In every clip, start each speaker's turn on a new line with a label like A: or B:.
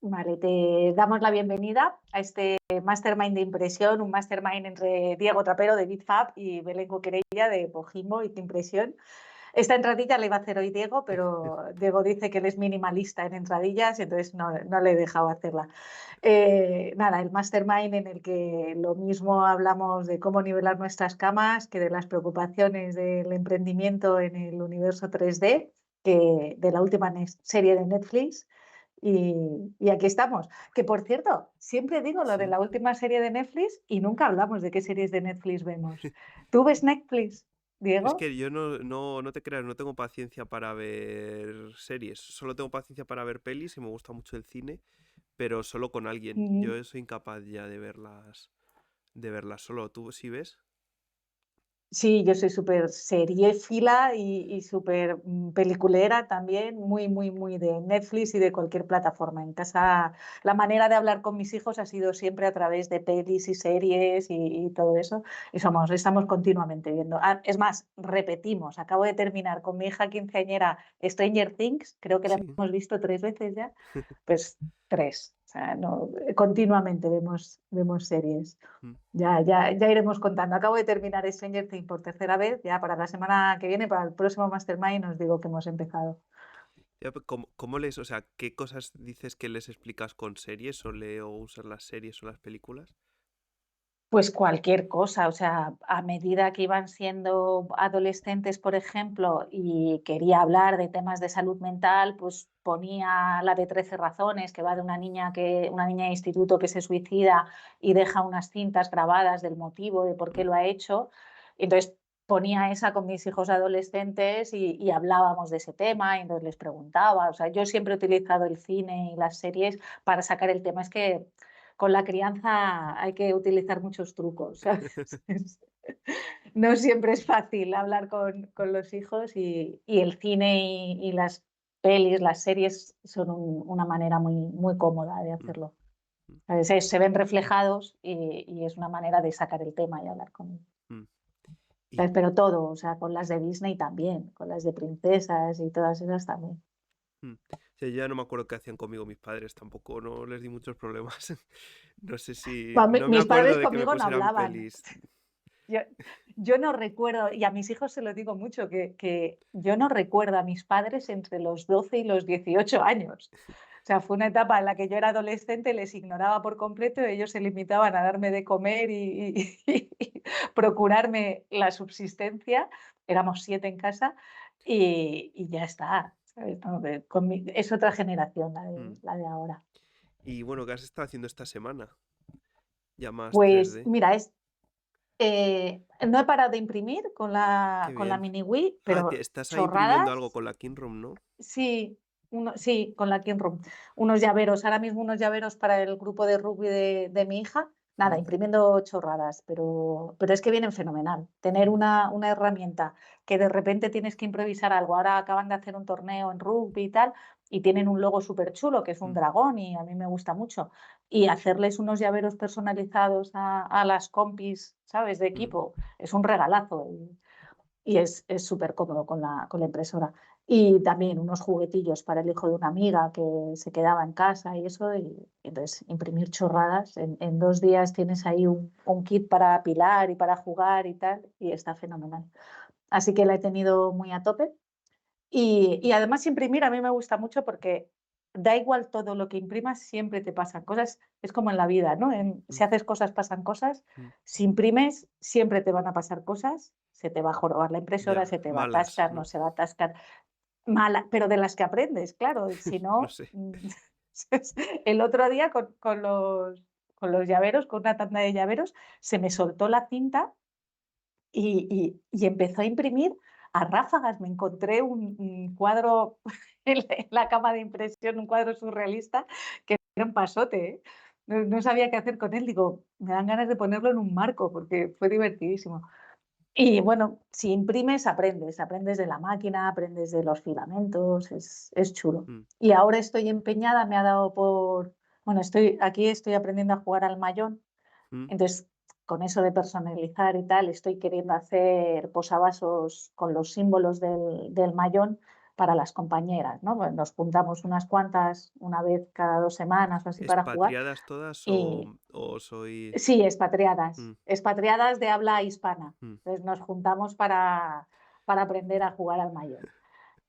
A: Vale, te damos la bienvenida a este Mastermind de impresión, un mastermind entre Diego Trapero de BitFab y Belén Cuquerella de Pojimbo y de impresión. Esta entradilla la iba a hacer hoy Diego, pero Diego dice que él es minimalista en entradillas y entonces no le he dejado hacerla. Nada, el mastermind en el que lo mismo hablamos de cómo nivelar nuestras camas que de las preocupaciones del emprendimiento en el universo 3D, que de la última serie de Netflix. Y aquí estamos. Que por cierto, siempre digo lo de
B: Sí.
A: la última serie de Netflix y nunca hablamos de qué series de Netflix vemos. ¿Tú ves Netflix,
B: Es
A: Diego?
B: que yo no te creas, no tengo paciencia para ver series. Solo tengo paciencia para ver pelis y me gusta mucho el cine, pero solo con alguien.
A: Mm.
B: Yo soy incapaz ya de verlas solo. ¿Tú sí ves?
A: Sí, yo soy súper seriéfila y súper peliculera también, muy, muy, muy de Netflix y de cualquier plataforma. En casa, la manera de hablar con mis hijos ha sido siempre a través de pelis y series y todo eso. Y estamos continuamente viendo. Ah, es más, repetimos. Acabo de terminar con mi hija quinceañera Stranger Things, creo que la
B: Sí.
A: hemos visto 3 veces ya. Pues tres. O sea, no, continuamente vemos series.
B: Mm.
A: Ya iremos contando. Acabo de terminar Stranger Things por tercera vez. Ya para la semana que viene, para el próximo Mastermind, os digo que hemos empezado.
B: Ya, pero ¿cómo lees? O sea, ¿qué cosas dices que les explicas con series o leo usar las series o las películas?
A: Pues cualquier cosa, o sea, a medida que iban siendo adolescentes, por ejemplo, y quería hablar de temas de salud mental, pues ponía la de 13 razones, que va de una niña de instituto que se suicida y deja unas cintas grabadas del motivo de por qué
B: Mm.
A: lo ha hecho. Entonces ponía esa con mis hijos adolescentes y hablábamos de ese tema y entonces les preguntaba. O sea, yo siempre he utilizado el cine y las series para sacar el tema. Es que con la crianza hay que utilizar muchos trucos, ¿sabes? No siempre es fácil hablar con los hijos y el cine y las pelis, las series son una manera muy, muy cómoda de
B: Mm.
A: hacerlo.
B: Mm.
A: ¿Sabes? Se ven reflejados y es una manera de sacar el tema y hablar con.
B: Mm. Y,
A: ¿Sabes? Pero todo, o sea, con las de Disney también, con las de princesas y todas esas también.
B: mm. O sea, yo ya no me acuerdo qué hacían conmigo mis padres, tampoco, no les di muchos problemas. No sé si. No me
A: Mis
B: acuerdo
A: padres
B: de que me
A: conmigo no
B: pusieran
A: hablaban.
B: pelis.
A: Yo, yo no recuerdo, y a mis hijos se lo digo mucho, que yo no recuerdo a mis padres entre los 12 y los 18 años. O sea, fue una etapa en la que yo era adolescente, les ignoraba por completo, ellos se limitaban a darme de comer y procurarme la subsistencia. Éramos 7 en casa y ya está. ¿Sabes? No, es otra generación la de,
B: Mm.
A: la de ahora.
B: Y bueno, ¿qué has estado haciendo esta semana? Ya más
A: Pues
B: 3D.
A: mira, no he parado de imprimir con
B: Qué
A: la
B: bien.
A: mini Wii,
B: Ah,
A: pero
B: estás ahí imprimiendo algo
A: chorradas,
B: con la Kinroom, ¿no?
A: sí, sí, con la Room. Unos llaveros, ahora mismo unos llaveros para el grupo de rugby de mi hija. Nada,
B: Mm.
A: imprimiendo chorradas, pero es que vienen fenomenal. Tener
B: Mm.
A: una herramienta que de repente tienes que improvisar algo. Ahora acaban de hacer un torneo en rugby y tal, y tienen un logo súper chulo, que es un
B: Mm.
A: dragón, y a mí me gusta mucho. Y hacerles unos llaveros personalizados a las compis, ¿sabes? De
B: Mm.
A: equipo, es un regalazo. Y es súper cómodo con la impresora. Y también unos juguetillos para el hijo de una amiga que se quedaba en casa y eso. Y entonces imprimir chorradas. En 2 días tienes ahí un kit para apilar y para jugar y tal. Y está fenomenal. Así que la he tenido muy a tope. Y además imprimir a mí me gusta mucho porque da igual todo lo que imprimas, siempre te pasan cosas. Es como en la vida, ¿no?
B: Mm.
A: Si haces cosas, pasan cosas.
B: Mm.
A: Si imprimes, siempre te van a pasar cosas. Se te va a jorobar la impresora,
B: Ya,
A: se te va a
B: malas,
A: atascar, no
B: ¿no?
A: se va a atascar. Mala, pero de las que aprendes, claro. Si
B: No
A: no,
B: sé.
A: el otro día con los llaveros, con una tanda de llaveros, se me soltó la cinta y empezó a imprimir a ráfagas. Me encontré un cuadro en la cama de impresión, un cuadro surrealista que era un pasote, ¿eh? No sabía qué hacer con él. Digo, me dan ganas de ponerlo en un marco porque fue divertidísimo. Y bueno, si imprimes, aprendes de la máquina, aprendes de los filamentos, es chulo.
B: Mm.
A: Y ahora estoy empeñada, me ha dado por, bueno, estoy aprendiendo a jugar al mayón,
B: Mm.
A: entonces, con eso de personalizar y tal, estoy queriendo hacer posavasos con los símbolos del mayón para las compañeras, ¿no? Pues nos juntamos unas cuantas, una vez cada 2 semanas o así para jugar.
B: ¿Expatriadas todas
A: Y
B: o sois...?
A: sí, expatriadas,
B: Mm,
A: expatriadas de habla hispana.
B: mm.
A: Entonces nos juntamos para aprender a jugar al Mahjong.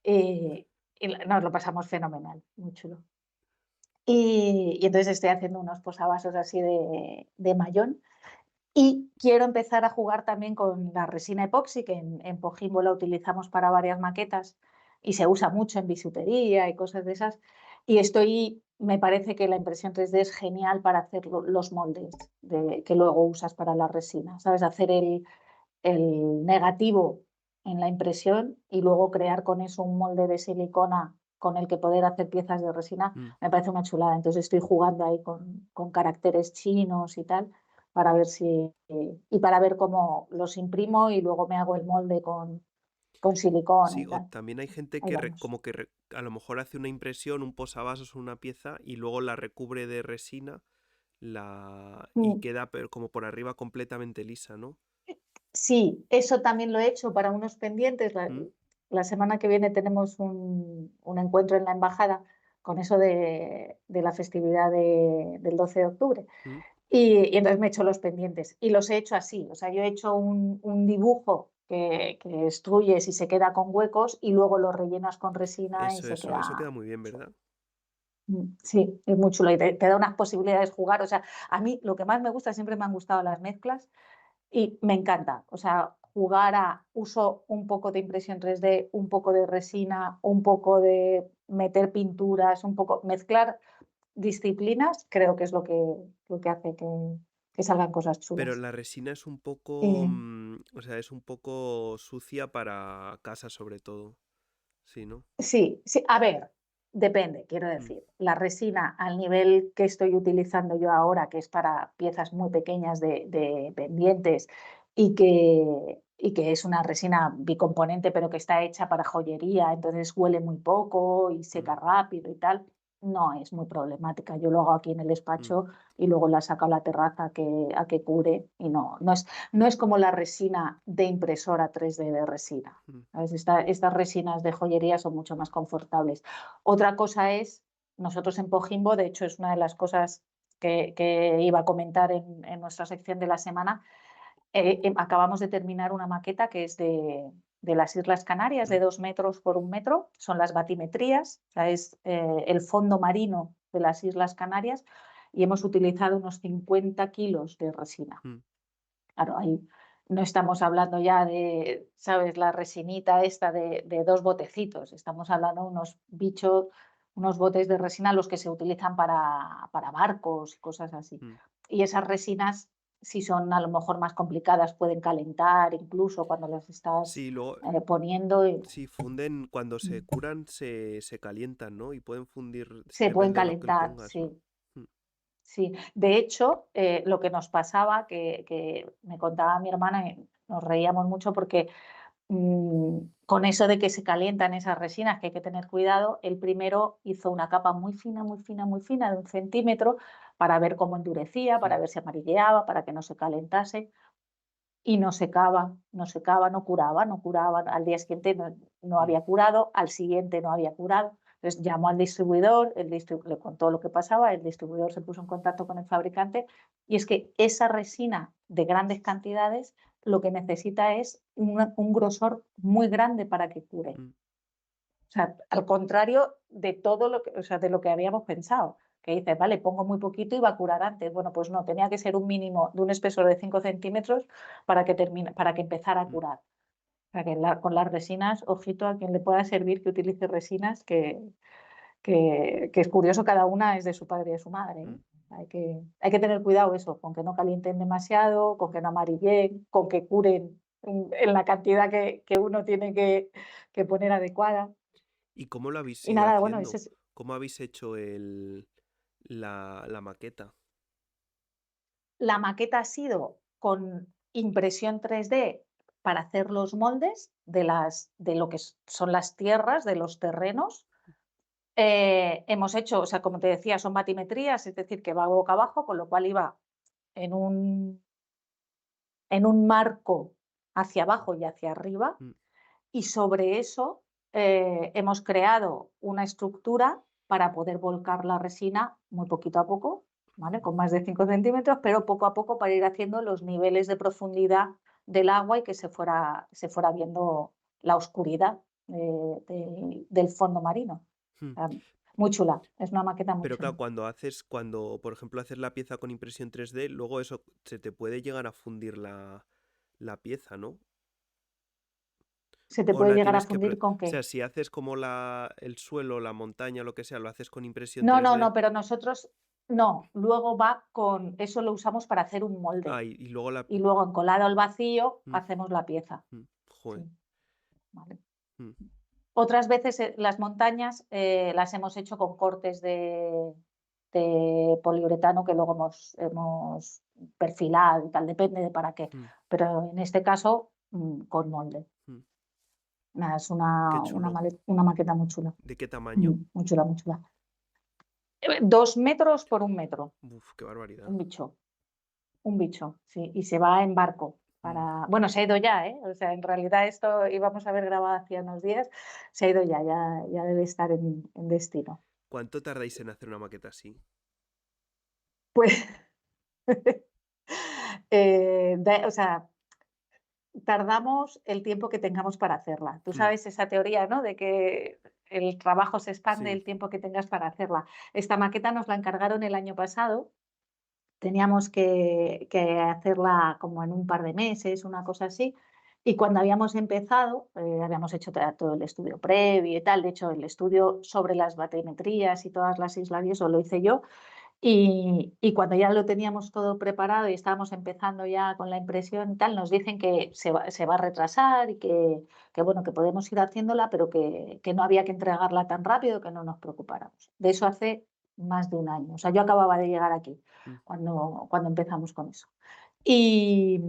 A: Y, nos lo pasamos fenomenal, muy chulo. Y entonces estoy haciendo unos posavasos así de Mahjong. Y quiero empezar a jugar también con la resina epoxi, que en Pojimbo la utilizamos para varias maquetas y se usa mucho en bisutería y cosas de esas. Y me parece que la impresión 3D es genial para hacer los moldes que luego usas para la resina. ¿Sabes? Hacer el negativo en la impresión y luego crear con eso un molde de silicona con el que poder hacer piezas de resina,
B: Mm.
A: me parece una chulada. Entonces estoy jugando ahí con caracteres chinos y tal, para ver y para ver cómo los imprimo y luego me hago el molde con silicona
B: Sí,
A: y
B: o
A: tal.
B: también hay gente
A: Ahí
B: que
A: vamos.
B: a lo mejor hace una impresión, un posavasos o una pieza y luego la recubre de resina y
A: Mm.
B: queda como por arriba completamente lisa, ¿no?
A: Sí, eso también lo he hecho para unos pendientes.
B: Mm,
A: La semana que viene tenemos un encuentro en la embajada con eso de la festividad del 12 de octubre.
B: mm.
A: Y entonces me he hecho los pendientes y los he hecho así. O sea, yo he hecho un dibujo que extruyes y se queda con huecos y luego lo rellenas con resina y se
B: Eso queda
A: queda
B: muy bien,
A: chulo.
B: ¿verdad?
A: Sí, es muy chulo y te da unas posibilidades de jugar. O sea, a mí lo que más me gusta, siempre me han gustado las mezclas y me encanta. O sea, uso un poco de impresión 3D, un poco de resina, un poco de meter pinturas, un poco mezclar disciplinas, creo que es lo que hace que salgan cosas
B: Pero
A: chulas.
B: la resina es un poco,
A: Eh,
B: o sea, es un poco sucia para casa sobre todo. Sí, ¿no?
A: sí, sí, a ver, depende, quiero
B: Mm,
A: decir. La resina al nivel que estoy utilizando yo ahora, que es para piezas muy pequeñas de pendientes y que es una resina bicomponente, pero que está hecha para joyería, entonces huele muy poco y
B: mm,
A: seca rápido y tal, no es muy problemática. Yo lo hago aquí en el
B: mm,
A: despacho y luego la saco a la terraza a que cure y no es como la resina de impresora 3D de resina.
B: mm,
A: ¿Sabes? Estas resinas de joyería son mucho más confortables. Otra cosa es, nosotros en Pojimbo, de hecho es una de las cosas que iba a comentar en nuestra sección de la semana, acabamos de terminar una maqueta que es de las Islas Canarias, de
B: mm.
A: 2 metros por 1 metro, son las batimetrías, o sea, es el fondo marino de las Islas Canarias y hemos utilizado unos 50 kilos de resina.
B: Mm.
A: Claro, ahí no estamos hablando ya de, ¿sabes?, la resinita esta de 2 botecitos. Estamos hablando de unos bichos, unos botes de resina los que se utilizan para barcos y cosas así.
B: Mm.
A: Y esas resinas, si son a lo mejor más complicadas, pueden calentar incluso cuando las estás
B: Sí, luego,
A: poniendo y
B: si funden, cuando se curan, se calientan, ¿no? Y pueden fundir,
A: se pueden
B: depende de lo que le
A: calentar,
B: pongas, ¿no?
A: sí.
B: Mm,
A: Sí, de hecho, lo que nos pasaba, que me contaba mi hermana, y nos reíamos mucho porque con eso de que se calientan esas resinas, que hay que tener cuidado, el primero hizo una capa muy fina, muy fina, muy fina, de 1 centímetro, para ver cómo endurecía, para
B: mm,
A: ver si amarilleaba, para que no se calentase, y no secaba, no secaba, no curaba, no curaba. Al día siguiente no
B: mm,
A: había curado, al siguiente no había curado. Entonces llamó al distribuidor, le contó lo que pasaba, el distribuidor se puso en contacto con el fabricante y es que esa resina de grandes cantidades lo que necesita es un grosor muy grande para que cure.
B: mm.
A: O sea, al contrario de todo o sea, de lo que habíamos pensado, que dices, vale, pongo muy poquito y va a curar antes. Bueno, pues no, tenía que ser un mínimo de un espesor de 5 centímetros para que empezara a
B: Mm,
A: curar. O sea, que con las resinas, ojito a quien le pueda servir que utilice resinas, que es curioso, cada una es de su padre y de su madre, ¿eh?
B: mm.
A: Hay que tener cuidado eso, con que no calienten demasiado, con que no amarillen, con que curen en la cantidad que uno tiene que poner adecuada.
B: ¿Y cómo lo habéis
A: Y
B: ido
A: nada, bueno,
B: haciendo? ¿Cómo habéis hecho la maqueta?
A: la maqueta ha sido con impresión 3D para hacer los moldes de lo que son las tierras, de los terrenos. Hemos hecho, o sea, como te decía, son batimetrías, es decir, que va boca abajo, con lo cual iba en un marco hacia abajo y hacia arriba,
B: Mm,
A: y sobre eso hemos creado una estructura para poder volcar la resina muy poquito a poco, ¿vale? Con más de 5 centímetros, pero poco a poco para ir haciendo los niveles de profundidad del agua y que se fuera viendo la oscuridad del fondo marino.
B: Mm.
A: Muy chula, es una maqueta muy
B: Pero
A: chula.
B: claro, cuando por ejemplo haces la pieza con impresión 3D, luego eso se te puede llegar a fundir la pieza, ¿no?
A: Se te
B: O
A: puede
B: la
A: llegar a
B: tienes que...
A: fundir con
B: O sea,
A: qué.
B: si haces como el suelo, la montaña, lo que sea, lo haces con impresión
A: No, no,
B: 3D,
A: no, pero nosotros no. Luego va con, eso lo usamos para hacer un molde.
B: y luego la...
A: Y luego encolado al vacío
B: Mm,
A: hacemos la pieza.
B: joder.
A: Sí, vale.
B: Mm,
A: Otras veces las montañas las hemos hecho con cortes de poliuretano que luego hemos perfilado y tal, depende de para qué.
B: mm,
A: Pero en este caso, con molde.
B: mm.
A: Nada, es
B: Qué chulo.
A: una maqueta muy chula.
B: ¿De qué tamaño?
A: Muy chula, muy chula. 2 metros por 1 metro,
B: Uf, qué barbaridad.
A: un bicho. Un bicho, sí, y se va en barco.
B: Mm.
A: Bueno, se ha ido ya, ¿eh? O sea, en realidad esto íbamos a haber grabado hacía unos días, se ha ido ya debe estar en destino.
B: ¿Cuánto tardáis en hacer una maqueta así?
A: Pues, o sea, tardamos el tiempo que tengamos para hacerla. Tú
B: Mm,
A: sabes esa teoría, ¿no? De que el trabajo se expande
B: sí.
A: el tiempo que tengas para hacerla. Esta maqueta nos la encargaron el año pasado. Teníamos que hacerla como en un par de meses, una cosa así. Y cuando habíamos empezado, habíamos hecho todo el estudio previo y tal. De hecho, el estudio sobre las batimetrías y todas las islas y eso lo hice yo. Y cuando ya lo teníamos todo preparado y estábamos empezando ya con la impresión y tal, nos dicen que se va a retrasar y bueno, que podemos ir haciéndola, pero que no había que entregarla tan rápido, que no nos preocupáramos. De eso hace más de un año. O sea, yo acababa de llegar aquí
B: Mm.
A: cuando empezamos con eso. Y,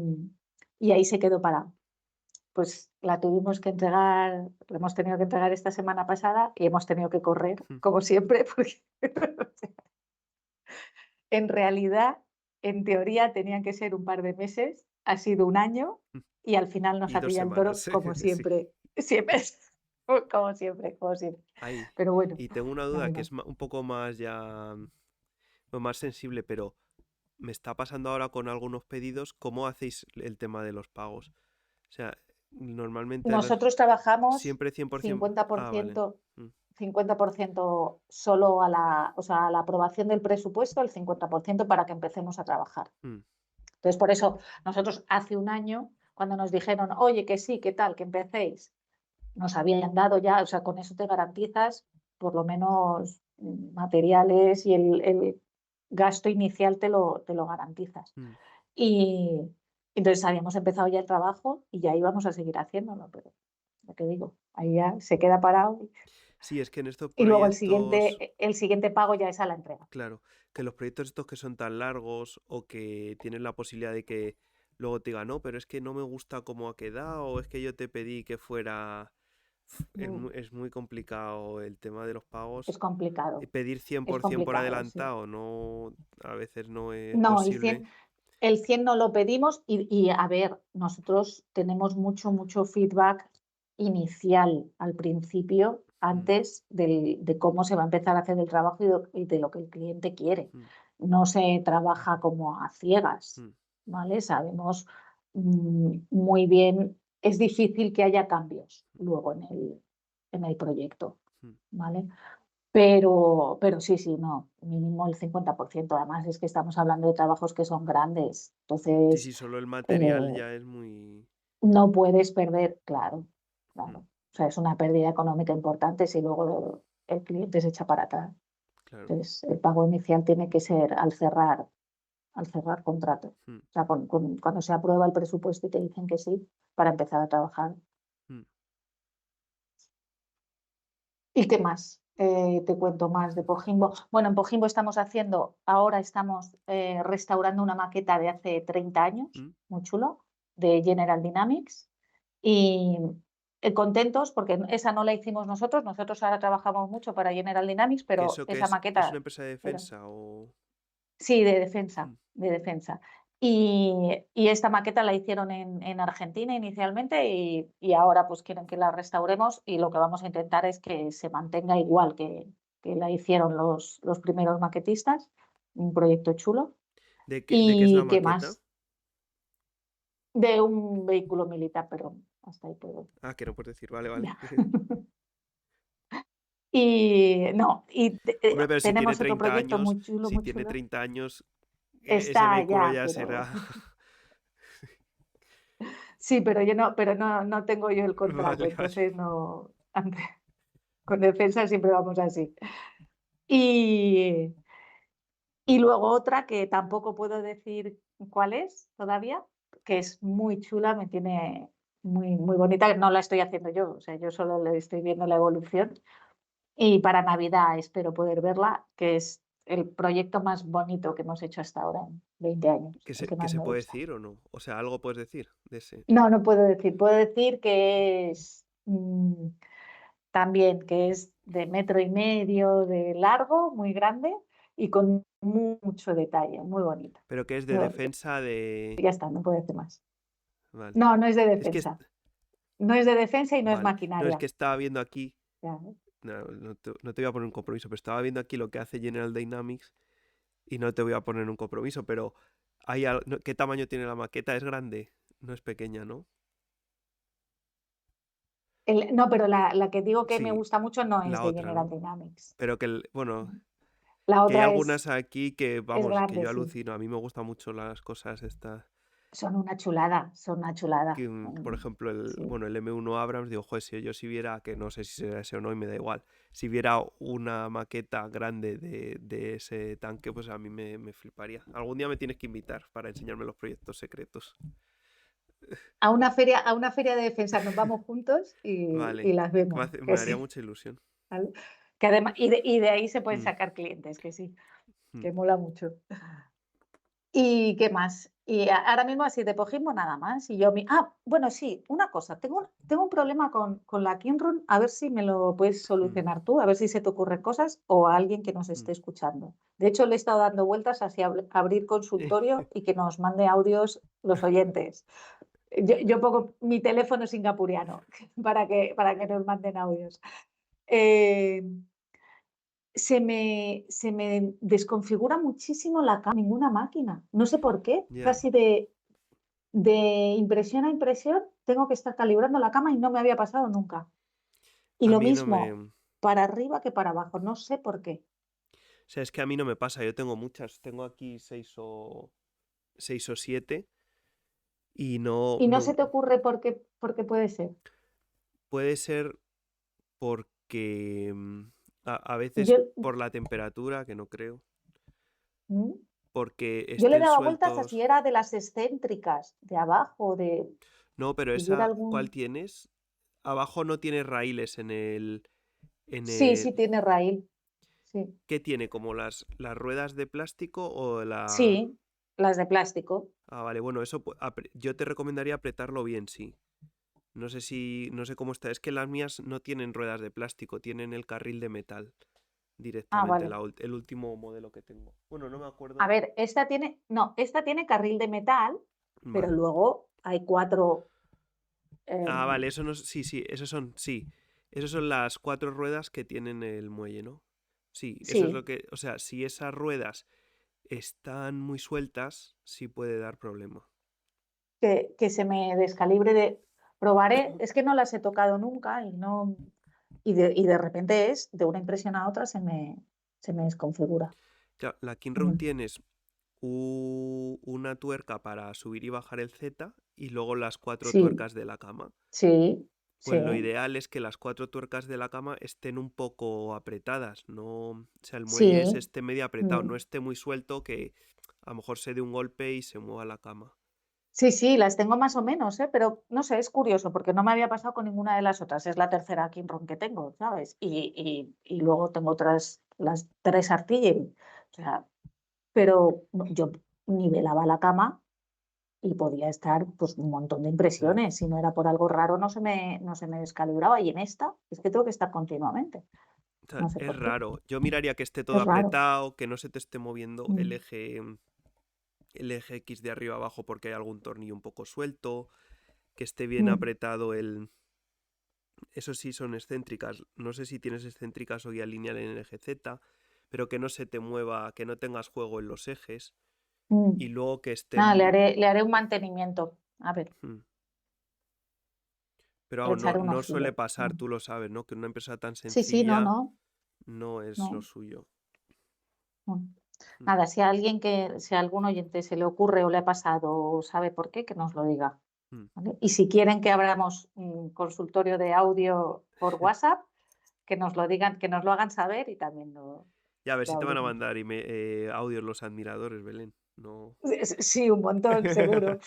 A: y ahí se quedó parado. Pues la tuvimos que entregar, la hemos tenido que entregar esta semana pasada y hemos tenido que correr,
B: Mm.
A: como siempre, porque en realidad, en teoría, tenían que ser un par de meses, ha sido un año
B: Mm.
A: y al final nos
B: Y
A: ha
B: 2
A: pillado el
B: semanas,
A: toro, como
B: sí.
A: siempre, siempre, como siempre, como siempre.
B: Ahí.
A: Pero bueno,
B: Y tengo una
A: nada
B: duda que
A: más.
B: es un poco más ya, más sensible, pero me está pasando ahora con algunos pedidos, ¿cómo hacéis el tema de los pagos? O sea, normalmente
A: Nosotros trabajamos
B: siempre 100%... Ah, vale.
A: 50%,
B: Mm,
A: 50% solo o sea, a la aprobación del presupuesto, el 50% para que empecemos a trabajar.
B: mm,
A: Entonces, por eso nosotros hace un año, cuando nos dijeron, oye, que sí, que tal, que empecéis, nos habían dado ya, o sea, con eso te garantizas por lo menos materiales y el gasto inicial te lo garantizas.
B: mm.
A: Y entonces habíamos empezado ya el trabajo y ya íbamos a seguir haciéndolo, pero lo que digo, ahí ya se queda parado
B: Sí, es que en estos
A: y luego
B: proyectos,
A: el siguiente pago ya es a la entrega.
B: claro, que los proyectos estos que son tan largos o que tienen la posibilidad de que luego te digan, no, pero es que no me gusta cómo ha quedado, o es que yo te pedí que fuera... Es muy complicado el tema de los pagos.
A: Es complicado,
B: Pedir cien
A: es
B: por 100 por
A: complicado, sí.
B: adelantado no, a veces no es
A: No,
B: posible.
A: el 100 no lo pedimos y, a ver, nosotros tenemos mucho feedback inicial al principio,
B: Mm,
A: antes de cómo se va a empezar a hacer el trabajo y de lo que el cliente quiere.
B: mm,
A: No se trabaja como a ciegas,
B: mm,
A: ¿vale? Sabemos muy bien, es difícil que haya cambios luego en el proyecto,
B: mm.
A: ¿vale? Pero sí, sí, no, mínimo el 50%. Además, es que estamos hablando de trabajos que son grandes.
B: Sí,
A: Entonces,
B: sí, solo el material
A: eh,
B: ya es muy...
A: no puedes perder, claro,
B: Mm,
A: claro. O sea, es una pérdida económica importante si luego el cliente se echa para atrás.
B: claro.
A: Entonces, el pago inicial tiene que ser al cerrar contrato.
B: Mm,
A: O sea, cuando se aprueba el presupuesto y te dicen que sí, para empezar a trabajar.
B: mm.
A: ¿Y qué más? Te cuento más de Pojimbo. Bueno, en Pojimbo ahora estamos restaurando una maqueta de hace 30 años,
B: Mm.
A: muy chulo, de General Dynamics. Y contentos porque esa no la hicimos nosotros ahora trabajamos mucho para General Dynamics,
B: ¿Que
A: pero
B: eso qué
A: esa
B: es? ¿Es una
A: maqueta
B: empresa de
A: era,
B: defensa o...?
A: sí, de defensa,
B: Mm,
A: de defensa. Y esta maqueta la hicieron en Argentina inicialmente y ahora pues quieren que la restauremos y lo que vamos a intentar es que se mantenga igual que la hicieron los primeros maquetistas, un proyecto chulo.
B: de qué es la
A: ¿Y qué
B: maqueta?
A: más? De un vehículo militar, pero hasta ahí puedo.
B: Ah, que no puedes decir, vale, vale.
A: Ya. Y no,
B: Hombre, pero si tiene
A: tenemos otro
B: 30
A: proyecto
B: años,
A: muy
B: si tiene
A: chulo.
B: 30 años, ese
A: Está
B: vehículo
A: ya,
B: ya
A: pero
B: será...
A: sí, pero no tengo yo el contrato,
B: Vale, vale.
A: entonces no, con defensa siempre vamos así. Y, y luego otra que tampoco puedo decir cuál es todavía, que es muy chula, me tiene muy bonita, no la estoy haciendo yo, o sea, yo solo le estoy viendo la evolución. Y para Navidad espero poder verla, que es el proyecto más bonito que hemos hecho hasta ahora en 20 años, el que
B: Que
A: más
B: se
A: me
B: puede
A: gusta.
B: decir o no? O sea, algo puedes decir de ese.
A: No puedo decir que es también que es de 1,5 metros de largo, muy grande y con mucho detalle, muy bonito,
B: Pero que es de
A: muy bonito.
B: defensa de...
A: Ya está, no puedo decir más.
B: Vale.
A: No es de
B: Es que...
A: defensa. No es de defensa y no es
B: Vale. No, es
A: maquinaria.
B: que estaba viendo aquí...
A: Ya, ¿eh?
B: No te voy a poner un compromiso, pero estaba viendo aquí lo que hace General Dynamics y no te voy a poner un compromiso, pero ¿qué tamaño tiene la maqueta? ¿Es grande? No es pequeña, ¿no?
A: No, pero la que digo que me
B: Sí,
A: gusta mucho no es
B: la
A: de
B: otra,
A: General
B: ¿no?
A: Dynamics.
B: Pero bueno,
A: La
B: que hay
A: otra
B: algunas aquí que,
A: es
B: vamos, que
A: grande,
B: yo
A: sí.
B: alucino. A mí me gustan mucho las cosas estas.
A: Son una chulada.
B: Por ejemplo,
A: Sí.
B: bueno, el M1 Abrams, digo, joder, si yo si viera, que no sé si será ese o no y me da igual, si viera una maqueta grande de ese tanque, pues a mí me fliparía. Algún día me tienes que invitar para enseñarme los proyectos secretos.
A: A una feria de defensa nos vamos juntos y
B: Vale,
A: las vemos,
B: me
A: que
B: haría
A: sí.
B: mucha ilusión.
A: ¿Vale? Que además, y de ahí se pueden
B: Mm,
A: sacar clientes, que sí,
B: mm.
A: que mola mucho. ¿Y qué más? Y ahora mismo así de Pojimbo nada más. Y yo bueno, sí, una cosa. Tengo un problema con la Kinrun. A ver si me lo puedes
B: Mm,
A: solucionar tú, a ver si se te ocurren cosas o a alguien que nos
B: mm.
A: esté escuchando. De hecho, le he estado dando vueltas hacia abrir consultorio y que nos mande audios los oyentes. Yo pongo mi teléfono singapuriano para que nos manden audios. Eh, se me desconfigura muchísimo la cámara, ninguna máquina. No sé por qué.
B: Ya,
A: Casi de impresión a impresión tengo que estar calibrando la cama y no me había pasado nunca. Y
B: a
A: lo
B: mí no me...
A: mismo
B: O
A: para arriba que para abajo. No sé por qué.
B: sea, es que a mí no me pasa, yo tengo muchas, tengo aquí seis o siete y
A: Y no se te ocurre por qué puede ser.
B: puede ser porque a veces
A: Yo,
B: por la temperatura, que no creo,
A: ¿Mm?
B: porque
A: Yo le
B: estén
A: daba vueltas a si
B: sueltos.
A: era de las excéntricas, de abajo, de
B: No, pero
A: tuviera
B: esa, ¿cuál
A: algún.
B: tienes? Abajo no tiene raíles en
A: Sí,
B: el,
A: tiene raíl. Sí,
B: ¿qué tiene? ¿Como las ruedas de plástico o la...
A: sí, las de plástico.
B: Ah, vale, bueno, eso yo te recomendaría apretarlo bien, sí. No sé cómo está. Es que las mías no tienen ruedas de plástico, tienen el carril de metal
A: Ah,
B: directamente,
A: vale.
B: el último modelo que tengo. Bueno, no me
A: A
B: acuerdo.
A: ver, esta tiene carril de metal, pero
B: Vale.
A: luego hay cuatro.
B: Ah,
A: em,
B: vale, eso no, sí, esos son, sí. Esos son las cuatro ruedas que tienen el muelle, ¿no? Sí, eso es lo
A: sí,
B: que, o sea, si esas ruedas están muy sueltas, sí puede dar problema.
A: que se me descalibre de. Probaré, es que no las he tocado nunca y no. Y de repente de una impresión a otra se me desconfigura.
B: Claro, la Kinroad
A: Mm.
B: tienes una tuerca para subir y bajar el Z y luego las cuatro
A: Sí,
B: tuercas de la cama.
A: sí, sí.
B: Pues lo ideal es que las cuatro tuercas de la cama estén un poco apretadas, no, o sea, el muelle
A: Sí,
B: esté medio apretado, no
A: mm,
B: esté muy suelto que a lo mejor se dé un golpe y se mueva la cama.
A: sí, las tengo más o menos, ¿eh? Pero no sé, es curioso porque no me había pasado con ninguna de las otras. Es la tercera Kinron que tengo, ¿sabes? Y luego tengo otras, las tres Artillery. O sea, pero yo nivelaba la cama y podía estar pues un montón de
B: Claro.
A: impresiones. Si no era por algo raro, no se me descalibraba. Y en esta es que tengo que estar continuamente.
B: O sea,
A: No sé
B: es
A: por qué.
B: raro. Yo miraría que esté todo
A: Es raro.
B: apretado, que no se te esté moviendo el
A: Mm.
B: eje el eje X de arriba abajo porque hay algún tornillo un poco suelto, que esté bien
A: mm,
B: apretado el... Eso sí son excéntricas. No sé si tienes excéntricas o guía lineal en el eje Z, pero que no se te mueva, que no tengas juego en los ejes
A: mm.
B: y luego que
A: Nada,
B: estén...
A: le haré un mantenimiento. A ver,
B: Mm. Pero
A: le
B: vamos, no,
A: echaré un
B: no suele
A: ojillo.
B: pasar, tú lo sabes, ¿no? Que una empresa tan
A: Sí, sí, no,
B: sencilla
A: no,
B: no es lo
A: no.
B: suyo.
A: No.
B: Mm.
A: Nada, si a algún oyente se le ocurre o le ha pasado o sabe por qué, que nos lo diga.
B: Mm.
A: ¿Vale? Y si quieren que abramos un consultorio de audio por WhatsApp, que nos lo digan, que nos lo hagan saber y también
B: Y a ver
A: lo
B: si te van a
A: abrimos.
B: mandar audios los admiradores, Belén. No.
A: Sí, un montón, seguro.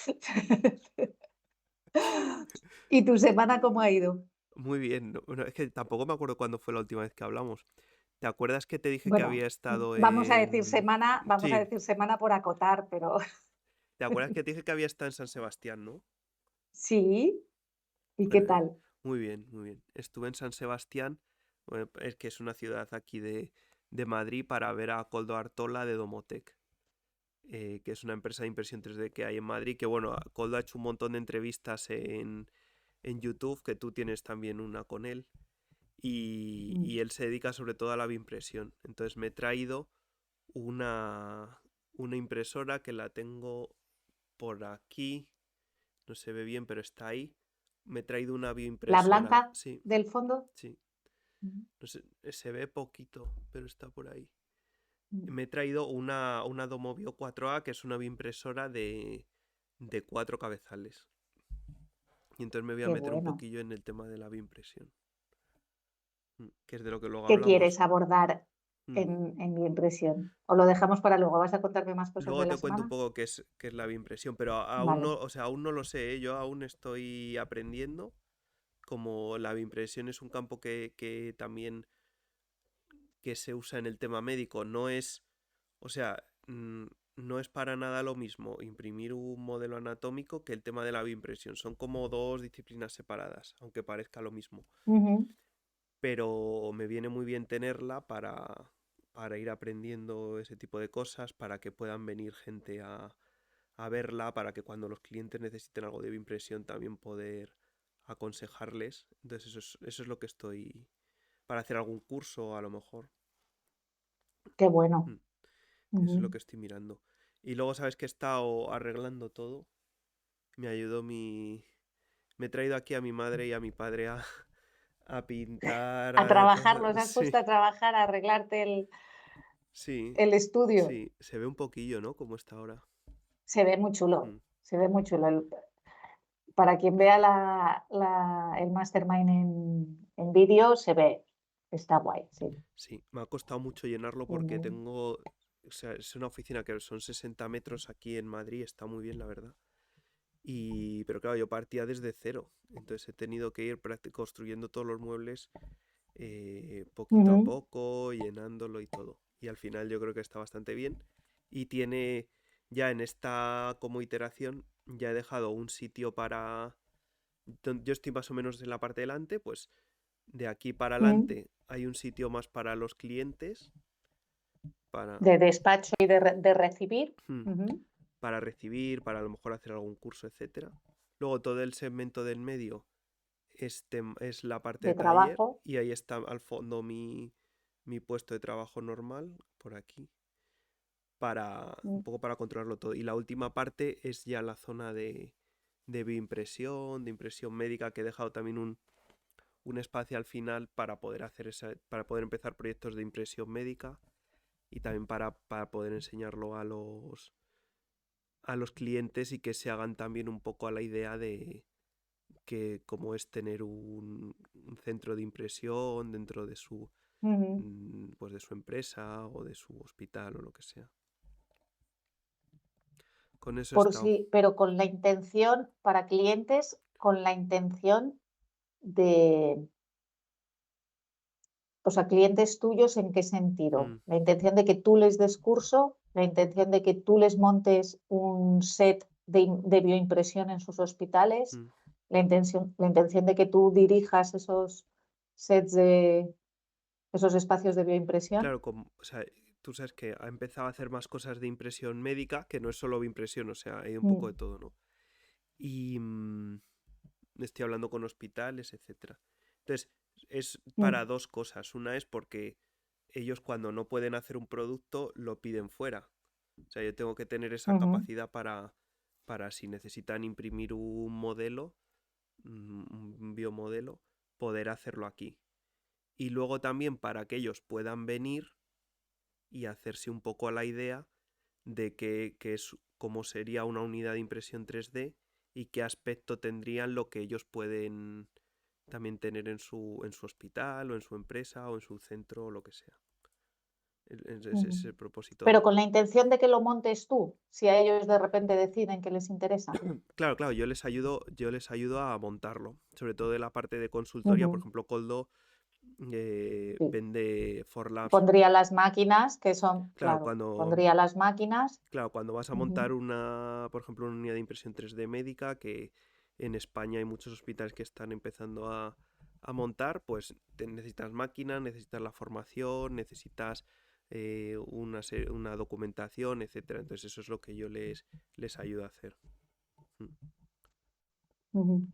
A: ¿Y tu semana cómo ha ido?
B: Muy bien. Bueno, es que tampoco me acuerdo cuándo fue la última vez que hablamos. ¿Te acuerdas que te dije que
A: Bueno,
B: había estado
A: vamos a
B: Sí,
A: decir semana por acotar, pero
B: ¿te acuerdas que te dije que había estado en San Sebastián, no?
A: sí. ¿Y qué
B: Bueno,
A: tal?
B: muy bien, muy bien. Estuve en San Sebastián, bueno, es que es una ciudad aquí de Madrid, para ver a Koldo Artola de Domotech, que es una empresa de impresión 3D que hay en Madrid, que bueno, Koldo ha hecho un montón de entrevistas en YouTube, que tú tienes también una con él, y
A: Mm,
B: él se dedica sobre todo a la bioimpresión. Entonces me he traído una, una impresora que la tengo por aquí, no se ve bien, pero está ahí. Me he traído una
A: ¿La
B: bioimpresora,
A: blanca
B: sí,
A: del fondo?
B: sí,
A: Mm,
B: no sé, se ve poquito, pero está por ahí.
A: mm.
B: Me he traído una Domobio 4A, que es una bioimpresora de 4 cabezales. Y entonces me voy a
A: Qué
B: meter un
A: bueno.
B: poquillo en el tema de la bioimpresión, que es de lo que luego
A: ¿Qué quieres
B: hablamos.
A: abordar
B: Mm.
A: en mi impresión? ¿O lo dejamos para luego? ¿Vas a contarme más cosas de
B: Luego
A: la
B: te cuento un
A: semana?
B: poco qué es la bioimpresión, pero aún
A: Vale.
B: no, o sea, aún no lo sé, ¿eh? Yo aún estoy aprendiendo. Como la bioimpresión es un campo que también que se usa en el tema médico, no es, o sea, no es para nada lo mismo imprimir un modelo anatómico que el tema de la bioimpresión. Son como dos disciplinas separadas, aunque parezca lo mismo.
A: Ujú.
B: Pero me viene muy bien tenerla para ir aprendiendo ese tipo de cosas, para que puedan venir gente a verla, para que cuando los clientes necesiten algo de bioimpresión también poder aconsejarles. Entonces eso es lo que estoy... Para hacer algún curso a lo mejor.
A: Qué bueno.
B: Mm. Eso es lo
A: Ujú.
B: que estoy mirando. Y luego, ¿sabes que he estado arreglando todo? Me ayudó mi... Me he traído aquí a mi madre y a mi padre a pintar,
A: A trabajar, los has
B: Sí,
A: puesto a trabajar, a arreglarte
B: sí,
A: el estudio.
B: sí. Se ve un poquillo, ¿no? Como está ahora.
A: Se ve muy chulo.
B: Mm.
A: Se ve muy chulo. Para quien vea el Mastermind en vídeo, se ve. Está guay, sí.
B: Sí, me ha costado mucho llenarlo
A: Bien,
B: porque
A: bien.
B: tengo... O sea, es una oficina que son 60 metros aquí en Madrid, está muy bien, la verdad. Pero claro, yo partía desde cero. Entonces he tenido que ir construyendo todos los muebles poquito a
A: Ujú,
B: poco, llenándolo y todo. Y al final yo creo que está bastante bien. Y tiene, ya en esta como iteración, ya he dejado un sitio para... Yo estoy más o menos en la parte delante, pues de aquí para
A: mm.
B: adelante hay un sitio más para los clientes, para,
A: De despacho y de recibir.
B: hmm,
A: Ujú.
B: para recibir, para a lo mejor hacer algún curso, etcétera. Luego todo el segmento del medio es la parte de
A: De
B: taller
A: trabajo.
B: y ahí está al fondo mi puesto de trabajo normal, por aquí, para un
A: Mm.
B: poco para controlarlo todo. Y la última parte es ya la zona de bioimpresión, de impresión médica, que he dejado también un espacio al final para poder hacer para poder empezar proyectos de impresión médica y también para poder enseñarlo a los clientes y que se hagan también un poco a la idea de que cómo es tener un centro de impresión dentro de
A: Ujú.
B: pues de su empresa o de su hospital o lo que sea. Con eso he
A: Por
B: estado.
A: sí, pero con la intención, para clientes, con la intención de, o sea, clientes tuyos, ¿en qué sentido?
B: Mm,
A: La intención de que tú les des curso, la intención de que tú les montes un set de bioimpresión en sus hospitales,
B: mm.
A: la intención de que tú dirijas esos sets de esos espacios de bioimpresión.
B: Claro, o sea, tú sabes que ha empezado a hacer más cosas de impresión médica, que no es solo impresión, o sea, hay un poco de
A: Mm,
B: todo, ¿no? Y estoy hablando con hospitales, etcétera. Entonces, es
A: mm,
B: para dos cosas. Una es porque ellos cuando no pueden hacer un producto, lo piden fuera. O sea, yo tengo que tener esa
A: ujú,
B: capacidad para si necesitan imprimir un modelo, un biomodelo, poder hacerlo aquí. Y luego también para que ellos puedan venir y hacerse un poco a la idea de qué es cómo sería una unidad de impresión 3D y qué aspecto tendrían lo que ellos pueden también tener en su hospital o en su empresa o en su centro o lo que sea. Ese
A: ujú.
B: es el propósito
A: Pero
B: de...
A: con la intención de que lo montes tú, si a ellos de repente deciden que les interesa.
B: Claro, claro, yo les ayudo a montarlo, sobre todo de la parte de consultoría, por
A: Ujú,
B: ejemplo, Coldo
A: sí.
B: vende For Labs.
A: Pondría las máquinas, que son,
B: Claro,
A: claro, pondría las máquinas.
B: cuando vas a
A: Ujú,
B: montar por ejemplo, una unidad de impresión 3D médica, que en España hay muchos hospitales que están empezando a montar, pues necesitas máquina, necesitas la formación, necesitas una documentación, etcétera. Entonces eso es lo que yo les ayudo a hacer. Mm.
A: ujú.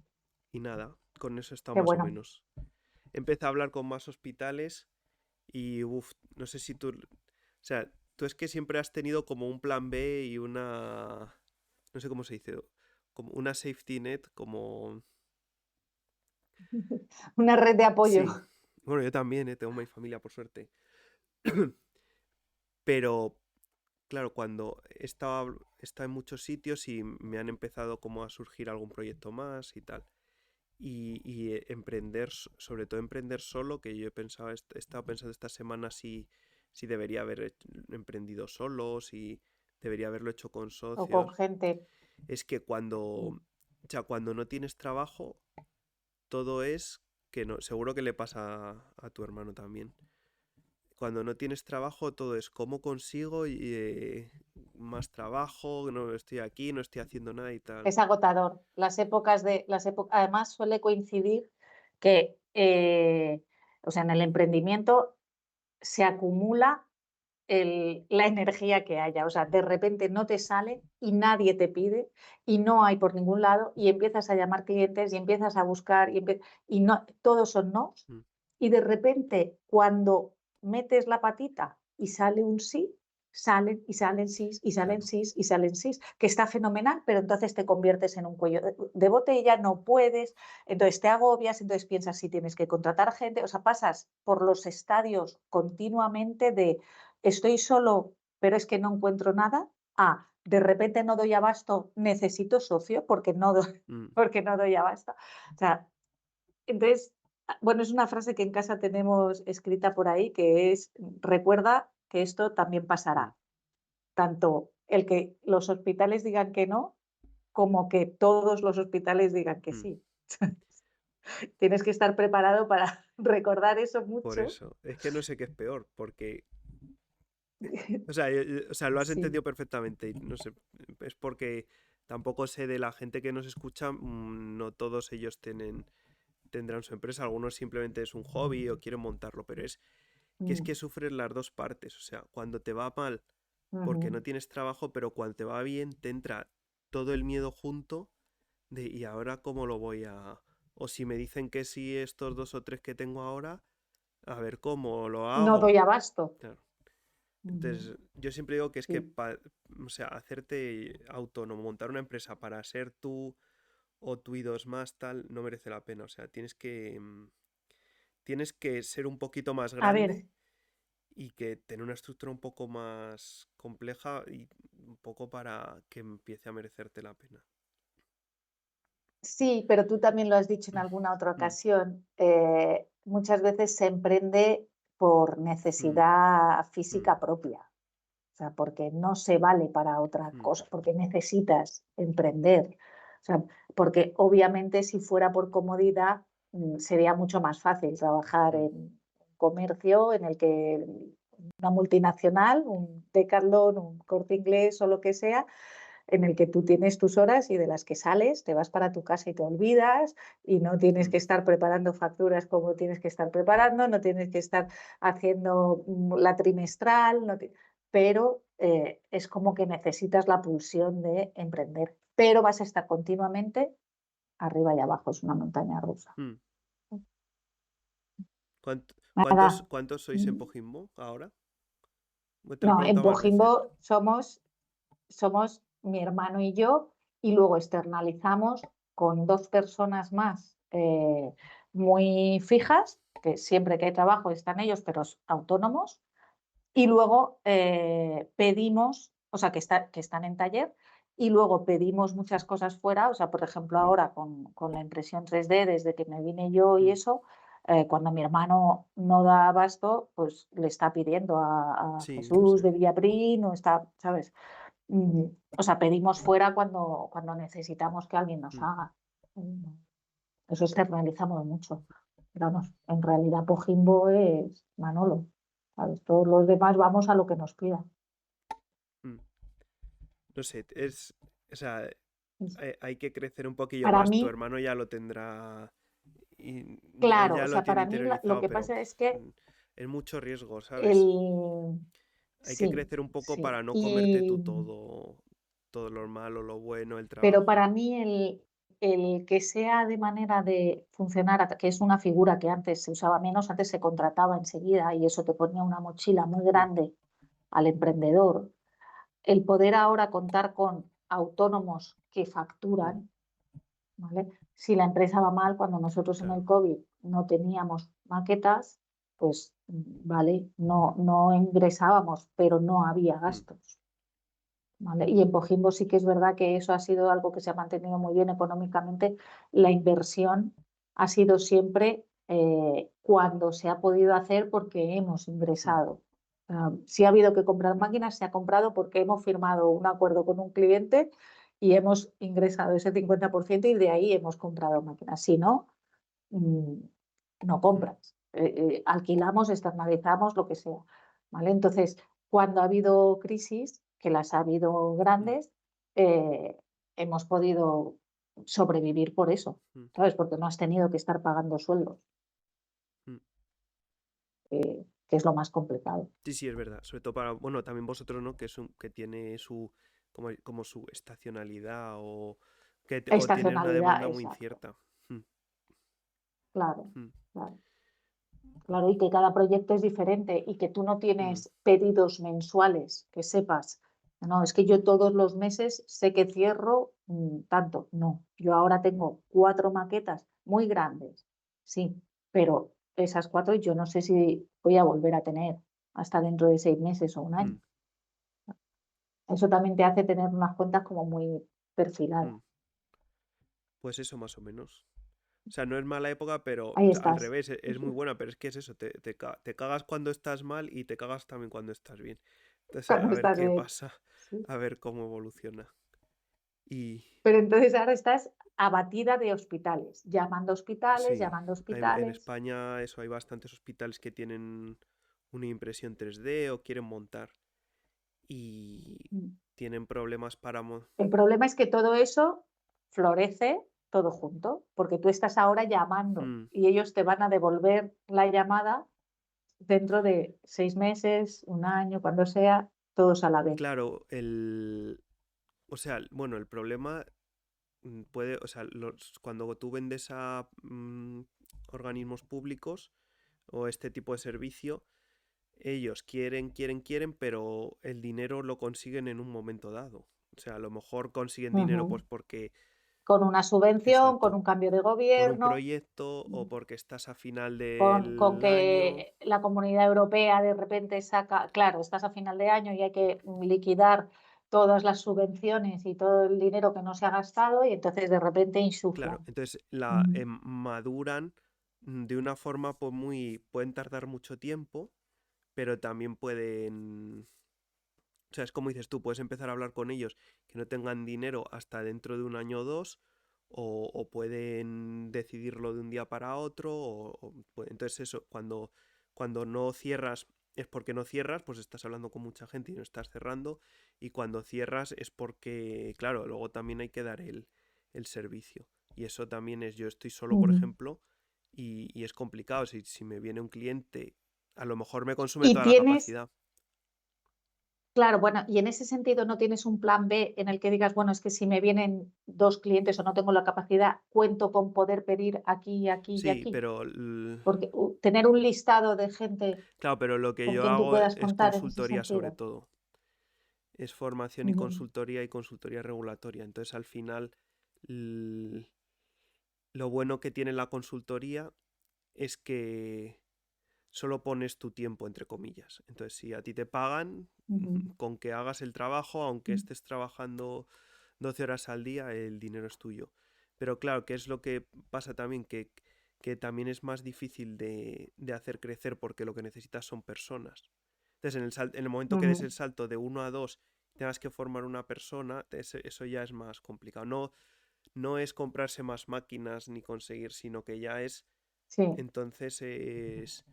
B: Y nada, con eso está
A: Qué
B: más o
A: bueno.
B: menos. Empecé a hablar con más hospitales y, uff, no sé si tú... O sea, tú es que siempre has tenido como un plan B y una... No sé cómo se dice. Como una safety net, como...
A: Una red de apoyo.
B: Sí. Bueno, yo también, tengo mi familia, por suerte. Pero, claro, cuando he estado en muchos sitios y me han empezado como a surgir algún proyecto más y tal. Y emprender, sobre todo emprender solo, que yo he estado pensando esta semana si debería haber emprendido solo, si debería haberlo hecho con
A: O con
B: socios.
A: gente.
B: Es que o sea, cuando no tienes trabajo, todo es que no, seguro que le pasa a tu hermano también. Cuando no tienes trabajo, todo es cómo consigo más trabajo, no estoy aquí, no estoy haciendo nada y tal.
A: Es agotador. Además suele coincidir que, o sea, en el emprendimiento se acumula la energía que haya. O sea, de repente no te sale y nadie te pide y no hay por ningún lado y empiezas a llamar clientes y empiezas a buscar y no, todos son no.
B: Mm,
A: Y de repente cuando metes la patita y sale un sí, salen y salen sís y salen
B: claro.
A: sís y salen sís, que está fenomenal, pero entonces te conviertes en un cuello de botella, no puedes, entonces te agobias, entonces piensas si tienes que contratar gente, o sea, pasas por los estadios continuamente de estoy solo, pero es que no encuentro nada, a de repente no doy abasto, necesito socio
B: Mm,
A: porque no doy abasto. O sea, entonces, bueno, es una frase que en casa tenemos escrita por ahí, que es, recuerda que esto también
B: mm,
A: pasará, tanto el que los hospitales digan que no, como que todos los hospitales digan que
B: mm.
A: sí. Tienes que estar preparado para recordar eso
B: Por
A: mucho.
B: eso. Es que no sé qué es peor, porque o sea, lo has
A: Sí.
B: entendido perfectamente. Y no sé, es porque tampoco sé de la gente que nos escucha, no todos ellos tendrán su empresa, algunos simplemente es un hobby o quieren montarlo, pero es
A: Mm,
B: que sufres las dos partes. O sea, cuando te va mal porque
A: ujú.
B: no tienes trabajo, pero cuando te va bien te entra todo el miedo junto de ¿y ahora cómo lo voy a...? O si me dicen que sí estos dos o tres que tengo ahora, a ver cómo lo
A: No
B: hago.
A: doy abasto.
B: Claro.
A: Ujú.
B: Entonces, yo siempre digo que es que,
A: Sí.
B: o sea, hacerte autónomo, montar una empresa para ser tú o tú y dos más, tal, no merece la pena. O sea, tienes que ser un poquito más
A: A ver,
B: grande y que tener una estructura un poco más compleja y un poco para que empiece a merecerte la pena.
A: sí, pero tú también lo has dicho en alguna otra
B: Mm,
A: ocasión. Muchas veces se emprende por
B: mm,
A: necesidad
B: mm,
A: física propia, o sea, porque no se vale para otra
B: mm,
A: cosa, porque necesitas emprender. O sea, porque obviamente si fuera por comodidad sería mucho más fácil trabajar
B: mm,
A: en comercio en el que una multinacional, un Decathlon, un Corte Inglés o lo que sea, en el que tú tienes tus horas y de las que sales, te vas para tu casa y te olvidas y no tienes que estar preparando facturas como tienes que estar preparando, no tienes que estar haciendo la trimestral, pero es como que necesitas la pulsión de emprender, pero vas a estar continuamente arriba y abajo, es una montaña rusa.
B: Mm.
A: Nada.
B: ¿Cuántos sois en Pojimbo ahora? Te lo he
A: No, en
B: preguntado más veces.
A: Pojimbo somos mi hermano y yo, y luego externalizamos con 2 personas más muy fijas, que siempre que hay trabajo están ellos, pero autónomos, y luego pedimos, o sea, que están en taller, y luego pedimos muchas cosas fuera, o sea, por ejemplo, ahora con la impresión 3D, desde que me vine yo y eso, cuando mi hermano no da abasto, pues le está pidiendo a
B: Sí, lo
A: Jesús
B: sé.
A: de Villaprín, o está, ¿sabes? O sea, pedimos fuera cuando necesitamos que alguien nos haga. Eso externalizamos mucho. Vamos, en realidad Pojimbo es Manolo, ¿sabes? Todos los demás vamos a lo que nos pida.
B: Mm. No sé, o sea, hay que crecer un poquillo
A: Para
B: más. Tu
A: mí,
B: hermano ya lo tendrá, y él
A: claro,
B: ya
A: o
B: lo
A: sea,
B: tiene
A: para mí lo
B: interiorizado,
A: que
B: pero
A: pasa es que
B: mm, es mucho riesgo, ¿sabes?
A: el...
B: Hay que
A: Sí,
B: crecer un poco
A: sí.
B: para no comerte tú todo lo malo, lo bueno, el
A: Pero
B: trabajo.
A: para mí el que sea de manera de funcionar, que es una figura que antes se usaba menos, antes se contrataba enseguida y eso te ponía una mochila muy
B: Mm,
A: grande al emprendedor. El poder ahora contar con autónomos que
B: mm,
A: facturan, ¿vale? Si la empresa va mal, cuando nosotros en
B: claro.
A: el COVID no teníamos maquetas, pues vale, no ingresábamos, pero no había
B: Mm,
A: gastos. ¿Vale? Y en Pojimbo sí que es verdad que eso ha sido algo que se ha mantenido muy bien económicamente. La inversión ha sido siempre cuando se ha podido hacer porque hemos
B: mm,
A: ingresado. Si ha habido que comprar máquinas, se ha comprado porque hemos firmado un acuerdo con un cliente y hemos ingresado ese 50% y de ahí hemos comprado máquinas. Si no, mm, no
B: mm,
A: compras. Alquilamos, externalizamos, lo que sea. ¿Vale? Entonces, cuando ha habido crisis, que las ha habido
B: mm,
A: grandes, hemos podido sobrevivir por eso,
B: mm,
A: ¿sabes? Porque no has tenido que estar pagando sueldos,
B: mm.
A: que es lo más complicado.
B: Sí, sí, es verdad. Sobre todo para, bueno, también vosotros, ¿no? Que tiene como su estacionalidad o tiene una
A: Estacionalidad,
B: demanda muy
A: exacto.
B: incierta. Mm,
A: Claro,
B: mm,
A: claro. Claro, y que cada proyecto es diferente y que tú no
B: mm,
A: tienes pedidos mensuales, que sepas. No, es que yo todos los meses sé que cierro tanto. No, yo ahora tengo 4 maquetas muy grandes, sí, pero esas 4 yo no sé si voy a volver a tener hasta dentro de 6 meses o un año.
B: mm,
A: Eso también te hace tener unas cuentas como muy perfiladas.
B: mm. Pues eso más o menos. O sea, no es mala época, pero
A: Ahí
B: al
A: estás.
B: revés, es muy buena, pero es que es eso, te cagas cuando estás mal y te cagas también cuando estás bien. Entonces, a
A: Cuando
B: ver
A: estás
B: qué
A: bien.
B: pasa,
A: Sí.
B: a ver cómo evoluciona. Y
A: Pero entonces ahora estás abatida de hospitales,
B: sí,
A: llamando
B: en
A: hospitales.
B: España eso hay bastantes hospitales que tienen una impresión 3D o quieren montar y
A: Mm.
B: tienen problemas para...
A: El problema es que todo eso florece todo junto, porque tú estás ahora llamando
B: Mm,
A: y ellos te van a devolver la llamada dentro de 6 meses, un año, cuando sea, todos a la vez.
B: claro, o sea, bueno, el problema puede, o sea, cuando tú vendes a organismos públicos o este tipo de servicio, ellos quieren, pero el dinero lo consiguen en un momento dado. O sea, a lo mejor consiguen dinero
A: Ujú.
B: pues porque,
A: Con una subvención, con
B: exacto,
A: un cambio de
B: con un
A: gobierno,
B: proyecto o porque estás a final
A: con
B: del año.
A: que la Comunidad Europea de repente saca, claro, estás a final de año y hay que liquidar todas las subvenciones y todo el dinero que no se ha gastado y entonces de repente
B: Claro,
A: insuflan.
B: entonces
A: Mm.
B: maduran de una forma pues pueden tardar mucho tiempo, pero también pueden, o sea, es como dices tú, puedes empezar a hablar con ellos que no tengan dinero hasta dentro de un año o dos, o pueden decidirlo de un día para otro, entonces eso, cuando no cierras es porque no cierras, pues estás hablando con mucha gente y no estás cerrando. Y cuando cierras es porque, claro, luego también hay que dar el servicio. Y eso también es, yo estoy solo, por
A: Ujú.
B: ejemplo, y es complicado. Si me viene un cliente, a lo mejor me consume
A: Y
B: toda la
A: tienes,
B: capacidad.
A: claro, bueno, y en ese sentido no tienes un plan B en el que digas, bueno, es que si me vienen 2 clientes o no tengo la capacidad, cuento con poder pedir aquí, aquí y
B: Sí,
A: aquí.
B: pero
A: Porque tener un listado de gente
B: claro, pero lo que
A: con
B: yo
A: quien tú
B: hago
A: puedas
B: es
A: contar en ese
B: consultoría sobre
A: sentido.
B: todo. Es formación
A: Ujú.
B: y consultoría regulatoria. Entonces, al final, l- lo bueno que tiene la consultoría es que solo pones tu tiempo, entre comillas. Entonces, si a ti te pagan,
A: Ujú.
B: con que hagas el trabajo, aunque
A: Mm.
B: estés trabajando 12 horas al día, el dinero es tuyo. Pero claro, ¿qué es lo que pasa también? Que también es más difícil de hacer crecer porque lo que necesitas son personas. Entonces, en el momento que des
A: Ujú.
B: el salto de 1 a 2, tengas que formar una persona, eso ya es más complicado. No es comprarse más máquinas ni conseguir, sino que ya es,
A: Sí,
B: entonces es,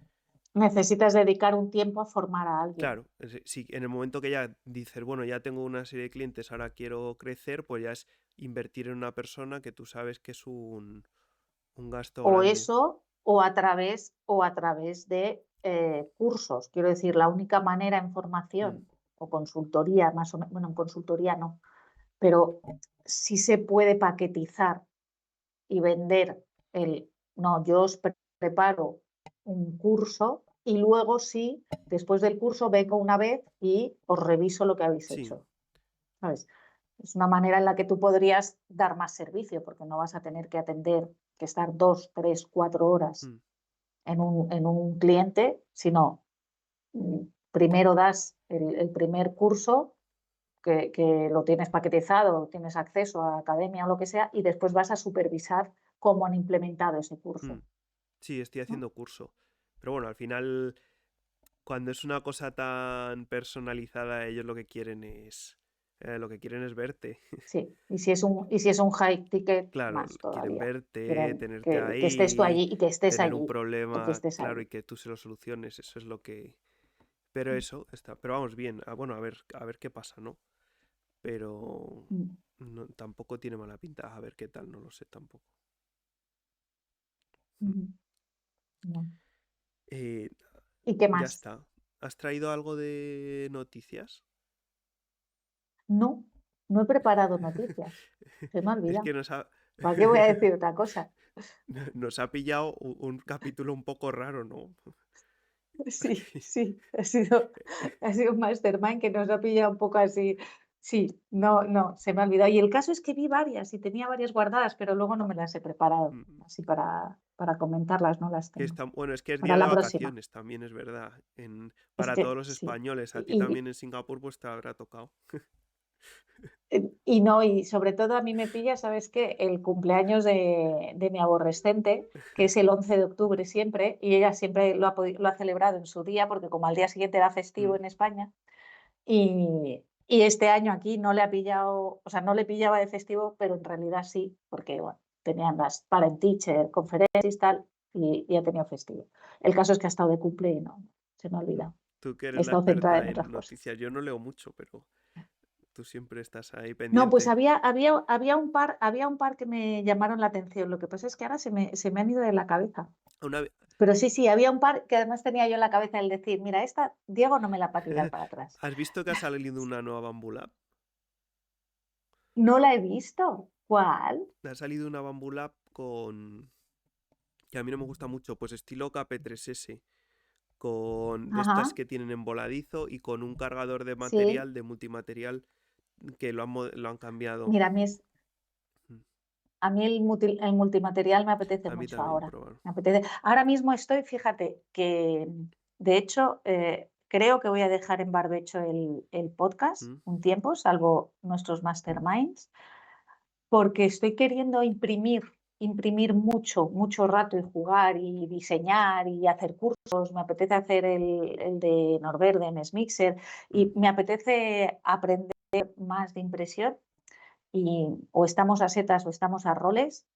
A: necesitas dedicar un tiempo a formar a alguien.
B: claro, si en el momento que ya dices, bueno, ya tengo una serie de clientes, ahora quiero crecer, pues ya es invertir en una persona que tú sabes que es un gasto
A: O
B: grande.
A: eso, o a través de cursos. Quiero decir, la única manera en formación
B: Mm,
A: o consultoría, más o menos, bueno, en consultoría no, pero sí se puede paquetizar y vender no, yo os preparo un curso y luego sí, después del curso vengo una vez y os reviso lo que habéis
B: sí,
A: hecho, ¿sabes? Es una manera en la que tú podrías dar más servicio, porque no vas a tener que atender, que estar 2, 3, 4 horas
B: mm,
A: en un cliente, sino primero das el primer curso que lo tienes paquetizado, tienes acceso a academia o lo que sea, y después vas a supervisar cómo han implementado ese
B: mm.
A: curso,
B: Sí, estoy
A: ¿no?
B: haciendo curso. Pero bueno, al final, cuando es una cosa tan personalizada, ellos lo que quieren es verte.
A: Sí, y si es un high ticket,
B: Claro,
A: más
B: quieren
A: todavía.
B: verte,
A: Quieren
B: tenerte
A: que estés tú
B: ahí,
A: allí y que estés
B: tener un
A: allí y que
B: problema,
A: estés
B: claro, y
A: allí.
B: que tú se lo soluciones. Eso es lo que. Pero eso está. Pero vamos bien. Bueno, a ver qué pasa, ¿no? Pero
A: Mm,
B: tampoco tiene mala pinta. A ver qué tal, no lo sé tampoco. Mm.
A: mm, no.
B: Eh,
A: ¿Y qué
B: ya
A: más?
B: está. ¿Has traído algo de noticias?
A: No, no he preparado noticias. Se me ha
B: Es
A: olvidado.
B: que nos ha,
A: ¿Para qué voy a decir otra cosa?
B: nos ha pillado un capítulo un poco raro, ¿no?
A: Sí, sí, ha sido un mastermind que nos ha pillado un poco así. Sí, no, no, se me ha olvidado. Y el caso es que vi varias y tenía varias guardadas, pero luego no me las he preparado,
B: Mm,
A: así para comentarlas, no las
B: Que
A: tengo.
B: bueno, es que es
A: Para
B: día de
A: la próxima.
B: vacaciones, también es verdad.
A: Es
B: Para todos
A: que
B: los
A: sí.
B: españoles, a ti
A: Y,
B: también en Singapur, pues te habrá tocado.
A: y no, y sobre todo a mí me pilla, ¿sabes qué? El cumpleaños de mi aborrecente, que es el 11 de octubre siempre, y ella siempre lo ha celebrado en su día, porque como al día siguiente era festivo
B: Mm,
A: en España. Y este año aquí no le ha pillado, o sea, no le pillaba de festivo, pero en realidad sí, porque bueno, tenían las parent teacher conferencias y tal, y ha tenido festivo. El caso es que ha estado de cumple y no, se me ha
B: mm.
A: olvidado.
B: Tú que
A: He
B: eres la
A: estado centrada
B: experta
A: en otras
B: en
A: cosas.
B: noticias, yo no leo mucho, pero tú siempre estás ahí
A: No, pues
B: pendiente.
A: había un par que me llamaron la atención. Lo que pasa es que ahora se me han ido de la cabeza.
B: Una vez,
A: Pero sí, sí, había un par que además tenía yo en la cabeza el decir, mira, esta Diego no me la va a tirar para atrás.
B: ¿has visto que ha salido una nueva Bamboo Lab?
A: No la he visto. ¿Cuál?
B: Ha salido una Bamboo Lab que a mí no me gusta mucho, pues estilo KP3S, con de estas
A: Ajá,
B: que tienen emboladizo y con un cargador de
A: sí.
B: material, de multimaterial, que lo han cambiado.
A: Mira,
B: Mm.
A: a mí el multimaterial me apetece
B: A mí
A: mucho
B: también,
A: ahora.
B: probar.
A: Me apetece. Ahora mismo estoy, fíjate, que de hecho creo que voy a dejar en barbecho el podcast
B: Mm.
A: un tiempo, salvo nuestros masterminds, porque estoy queriendo imprimir mucho, mucho rato y jugar y diseñar y hacer cursos. Me apetece hacer el de Norbert de Mixer
B: Mm.
A: y me apetece aprender más de impresión y o estamos a setas o estamos a roles.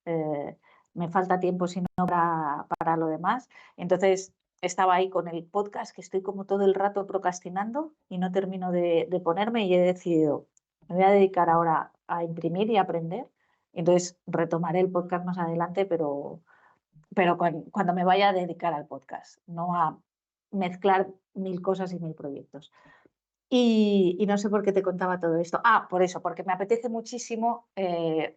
A: Me falta tiempo si no para lo demás. Entonces, estaba ahí con el podcast, que estoy como todo el rato procrastinando y no termino de ponerme, y he decidido, me voy a dedicar ahora a imprimir y aprender. Entonces retomaré el podcast más adelante, pero cuando me vaya a dedicar al podcast, no a mezclar mil cosas y mil proyectos. Y no sé por qué te contaba todo esto. Ah, por eso, porque me apetece muchísimo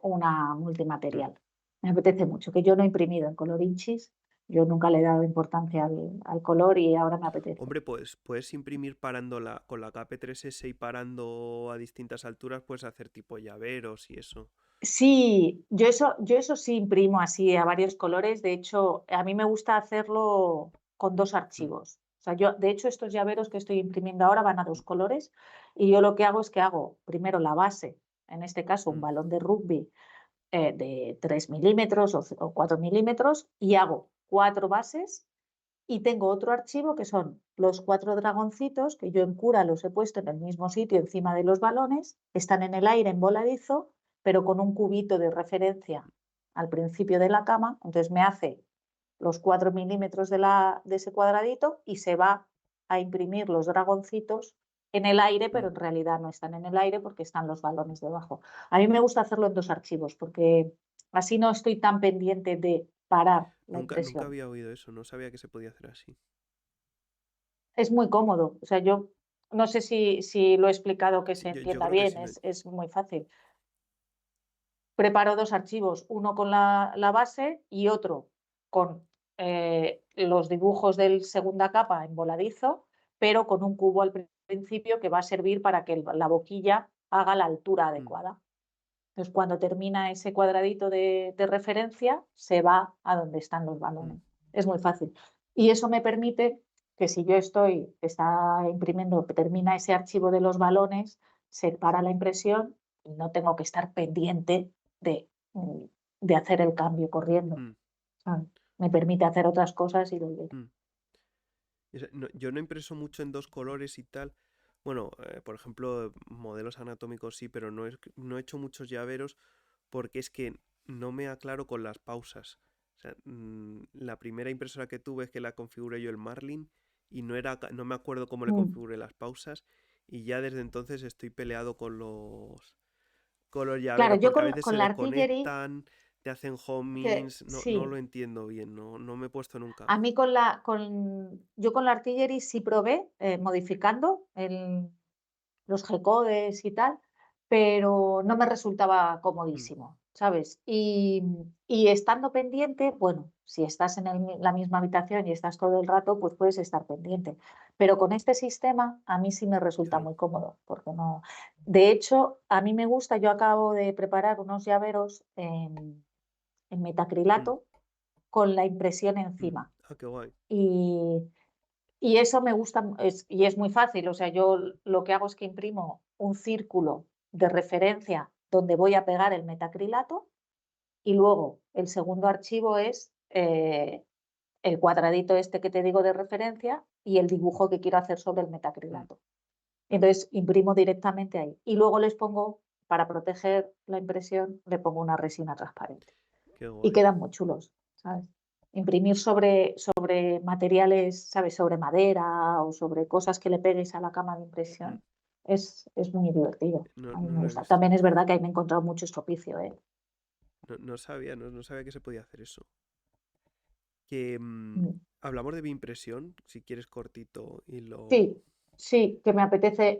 A: una
B: Mm.
A: multimaterial. Me apetece mucho, que yo no he imprimido en Colorinchis, yo nunca le he dado importancia al color y ahora me apetece.
B: Hombre, pues puedes imprimir parándola con la KP3S y parando a distintas alturas, puedes hacer tipo llaveros y eso.
A: Sí, yo eso sí imprimo así a varios colores. De hecho, a mí me gusta hacerlo con dos
B: Mm,
A: archivos. O sea, yo, de hecho, estos llaveros que estoy imprimiendo ahora van a dos colores, y yo lo que hago es que hago primero la base, en este caso un
B: mm,
A: balón de rugby de 3 milímetros o 4 milímetros, y hago 4 bases, y tengo otro archivo que son los 4 dragoncitos que yo en cura los he puesto en el mismo sitio encima de los balones, están en el aire en voladizo, pero con un cubito de referencia al principio de la cama. Entonces me hace los 4 milímetros de ese cuadradito y se va a imprimir los dragoncitos en el aire, pero
B: mm.
A: en realidad no están en el aire porque están los balones debajo. A mí me gusta hacerlo en dos archivos porque así no estoy tan pendiente de parar la
B: Nunca
A: impresión.
B: había oído eso, no sabía que se podía hacer así.
A: Es muy cómodo. O sea, yo no sé si lo he explicado que
B: Sí,
A: se
B: yo
A: entienda
B: creo que
A: bien,
B: sí.
A: es muy fácil. Preparo dos archivos, uno con la base y otro con los dibujos de segunda capa en voladizo, pero con un cubo al principio que va a servir para que la boquilla haga la altura
B: Mm,
A: adecuada. Entonces, cuando termina ese cuadradito de referencia, se va a donde están los
B: mm.
A: balones. Es muy fácil. Y eso me permite que si yo está imprimiendo, termina ese archivo de los balones, se para la impresión y no tengo que estar pendiente de, mm, de hacer el cambio corriendo.
B: Mm,
A: ¿Sabes? Me permite hacer otras cosas y volver.
B: mm. Yo no he impreso mucho en dos colores y tal. Bueno, por ejemplo, modelos anatómicos sí, pero no he hecho muchos llaveros porque es que no me aclaro con las pausas. O sea, la primera impresora que tuve es que la configuré yo el Marlin y no me acuerdo cómo le
A: Mm.
B: configuré las pausas, y ya desde entonces estoy peleado con los
A: Claro,
B: llaveros
A: yo
B: porque a veces
A: con
B: se
A: la artillery,
B: desconectan, te hacen
A: que
B: homings, no lo
A: sí.
B: entiendo bien, no me he puesto nunca.
A: A mí yo con la Artillery sí probé modificando los G-codes y tal, pero no me resultaba
B: Mm,
A: comodísimo, ¿sabes? Y estando pendiente, bueno, si estás en la misma habitación y estás todo el rato, pues puedes estar pendiente. Pero con este sistema a mí sí me resulta
B: claro.
A: muy cómodo, porque no. De hecho, a mí me gusta, yo acabo de preparar unos llaveros en
B: Mm,
A: metacrilato con la impresión
B: mm.
A: encima.
B: Ah, qué guay.
A: Y, y eso me gusta, y es muy fácil. O sea, yo lo que hago es que imprimo un círculo de referencia donde voy a pegar el metacrilato, y luego el segundo archivo es el cuadradito este que te digo de referencia y el dibujo que quiero hacer sobre el
B: Mm,
A: metacrilato. Entonces imprimo directamente ahí y luego les pongo, para proteger la impresión, le pongo una resina transparente
B: qué
A: y
B: guay.
A: quedan muy chulos, ¿sabes? Imprimir sobre materiales, ¿sabes? Sobre madera o sobre cosas que le pegues a la cama de
B: Mm,
A: impresión es muy divertido.
B: no,
A: A mí
B: no
A: me
B: lo he
A: gusta.
B: visto.
A: También es verdad que ahí me he encontrado mucho estropicio, ¿eh?
B: No sabía que se podía hacer eso. Que
A: Mm.
B: hablamos de mi impresión, si quieres cortito y lo...
A: Sí, sí, que me apetece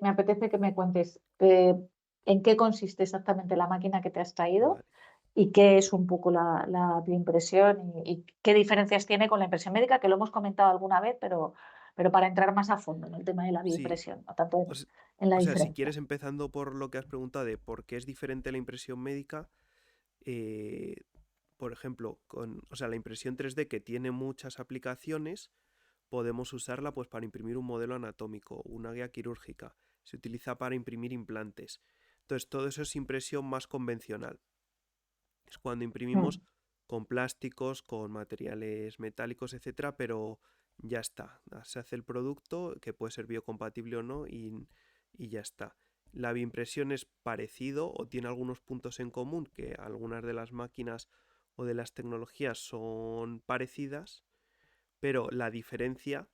A: que me cuentes en qué consiste exactamente la máquina que te has traído
B: Vale.
A: y qué es un poco la bioimpresión y qué diferencias tiene con la impresión médica, que lo hemos comentado alguna vez, pero para entrar más a fondo en el tema de la
B: Sí,
A: bioimpresión, no tanto
B: o, s-
A: en la
B: o sea, si
A: diferencia.
B: quieres, empezando por lo que has preguntado de por qué es diferente la impresión médica, eh, por ejemplo, o sea, la impresión 3D, que tiene muchas aplicaciones, podemos usarla pues para imprimir un modelo anatómico, una guía quirúrgica. Se utiliza para imprimir implantes. Entonces, todo eso es impresión más convencional. Es cuando imprimimos
A: Mm,
B: con plásticos, con materiales metálicos, etcétera, pero ya está. Se hace el producto, que puede ser biocompatible o no, y ya está. La bioimpresión es parecido o tiene algunos puntos en común, que algunas de las máquinas o de las tecnologías son parecidas, pero la diferencia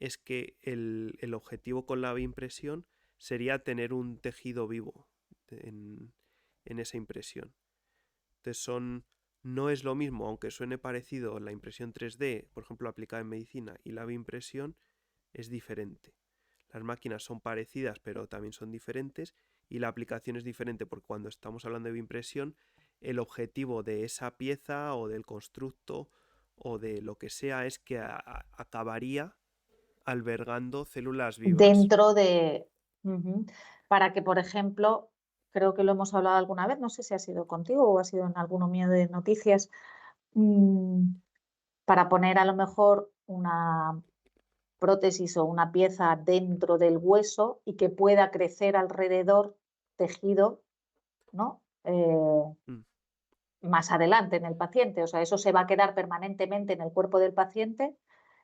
B: es que el objetivo con la bioimpresión sería tener un tejido vivo en esa impresión. Entonces no es lo mismo, aunque suene parecido la impresión 3D, por ejemplo, aplicada en medicina, y la bioimpresión es diferente. Las máquinas son parecidas, pero también son diferentes, y la aplicación es diferente, porque cuando estamos hablando de bioimpresión, el objetivo de esa pieza o del constructo o de lo que sea es que acabaría albergando células vivas.
A: Dentro de... Ujú. Para que, por ejemplo, creo que lo hemos hablado alguna vez, no sé si ha sido contigo o ha sido en alguno mío de noticias, mm, para poner a lo mejor una prótesis o una pieza dentro del hueso y que pueda crecer alrededor tejido, ¿no?
B: Mm.
A: Más adelante en el paciente. O sea, eso se va a quedar permanentemente en el cuerpo del paciente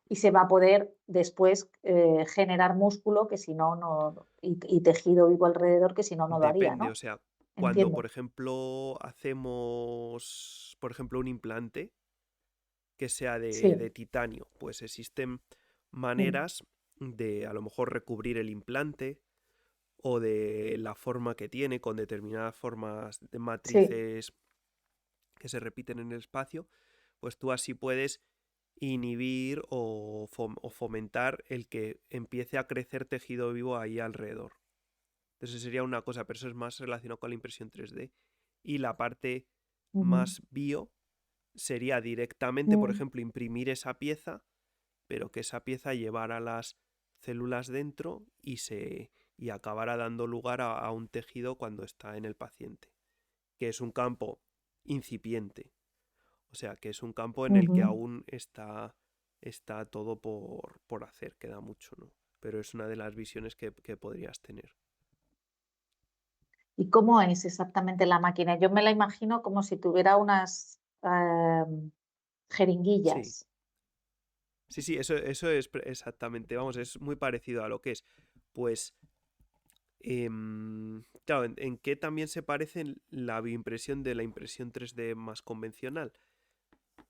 A: y se va a poder después generar músculo que si no, no y tejido vivo alrededor que si no, no lo haría,
B: Depende, o
A: ¿no?
B: sea, cuando por
A: Entiendo.
B: ejemplo hacemos, por ejemplo, un implante que sea de
A: Sí.
B: titanio, pues existen
A: Mm.
B: maneras de a lo mejor recubrir el implante o de la forma que tiene con determinadas formas de
A: Sí.
B: matrices que se repiten en el espacio, pues tú así puedes inhibir o fomentar el que empiece a crecer tejido vivo ahí alrededor. Entonces sería una cosa, pero eso es más relacionado con la impresión 3D. Y la parte
A: Ujú.
B: más bio sería directamente, por
A: Mm.
B: ejemplo, imprimir esa pieza, pero que esa pieza llevara las células dentro y acabara dando lugar a un tejido cuando está en el paciente, que es un campo incipiente. O sea, que es un campo en el que
A: Ujú.
B: aún está todo por hacer, queda mucho, ¿no? Pero es una de las visiones que podrías tener.
A: ¿Y cómo es exactamente la máquina? Yo me la imagino como si tuviera unas
B: Sí,
A: jeringuillas.
B: sí, sí, eso es exactamente, vamos, es muy parecido a lo que es. Pues, claro, ¿en qué también se parece la bioimpresión de la impresión 3D más convencional?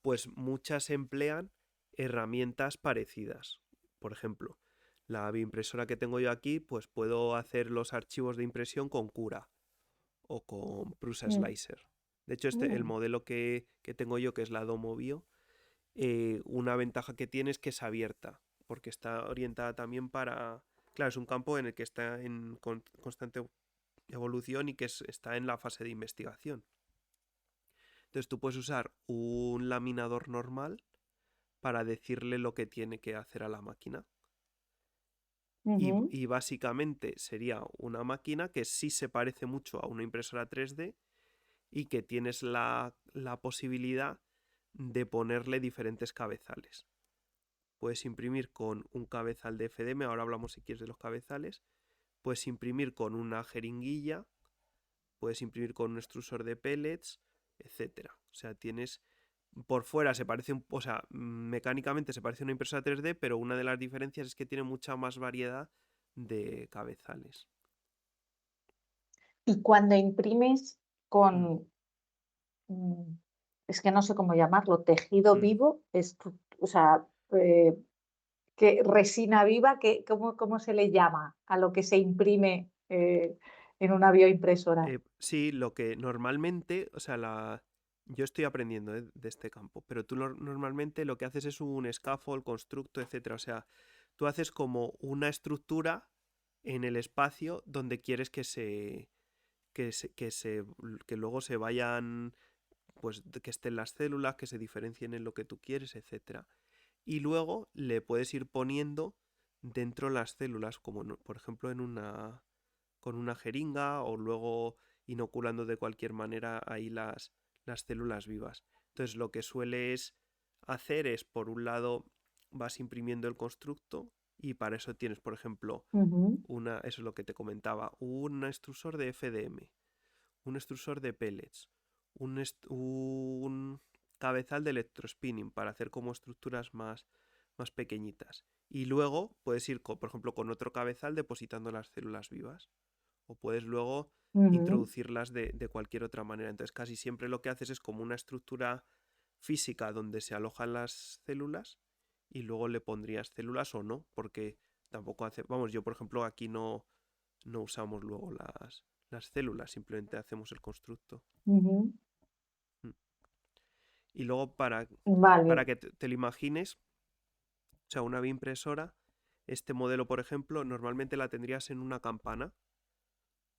B: Pues muchas emplean herramientas parecidas. Por ejemplo, la bioimpresora que tengo yo aquí, pues puedo hacer los archivos de impresión con Cura o con Prusa
A: Mm.
B: Slicer. De hecho, el
A: Mm.
B: modelo que tengo yo, que es la Domo Bio, una ventaja que tiene es que es abierta, porque está orientada también para... Claro, es un campo en el que está en constante evolución y que está en la fase de investigación. Entonces tú puedes usar un laminador normal para decirle lo que tiene que hacer a la máquina.
A: Ujú.
B: Y básicamente sería una máquina que sí se parece mucho a una impresora 3D y que tienes la posibilidad de ponerle diferentes cabezales. Puedes imprimir con un cabezal de FDM, ahora hablamos si quieres de los cabezales, puedes imprimir con una jeringuilla, puedes imprimir con un extrusor de pellets, etcétera. O sea, tienes por fuera se parece o sea, mecánicamente se parece a una impresora 3D, pero una de las diferencias es que tiene mucha más variedad de cabezales.
A: Y cuando imprimes
B: Mm,
A: con, es que no sé cómo llamarlo, tejido
B: mm.
A: vivo, o sea, ¿qué resina viva? ¿Cómo se le llama a lo que se imprime en una bioimpresora?
B: Sí, lo que normalmente, o sea, yo estoy aprendiendo de este campo, pero tú normalmente lo que haces es un scaffold, constructo, etcétera. O sea, tú haces como una estructura en el espacio donde quieres que luego se vayan, pues que estén las células, que se diferencien en lo que tú quieres, etcétera. Y luego le puedes ir poniendo dentro las células, como por ejemplo con una jeringa o luego inoculando de cualquier manera ahí las células vivas. Entonces lo que sueles hacer es, por un lado, vas imprimiendo el constructo y para eso tienes, por ejemplo,
A: Ujú.
B: eso es lo que te comentaba, un extrusor de FDM, un extrusor de pellets, un cabezal de electrospinning para hacer como estructuras más pequeñitas. Y luego puedes ir, por ejemplo, con otro cabezal depositando las células vivas. O puedes luego
A: Ujú.
B: introducirlas de cualquier otra manera. Entonces casi siempre lo que haces es como una estructura física donde se alojan las células y luego le pondrías células o no, porque tampoco hace... Vamos, yo por ejemplo aquí no usamos luego las células, simplemente hacemos el constructo.
A: Ujú.
B: Mm. Y luego para
A: Vale.
B: que te lo imagines, o sea, una bioimpresora, este modelo, por ejemplo, normalmente la tendrías en una campana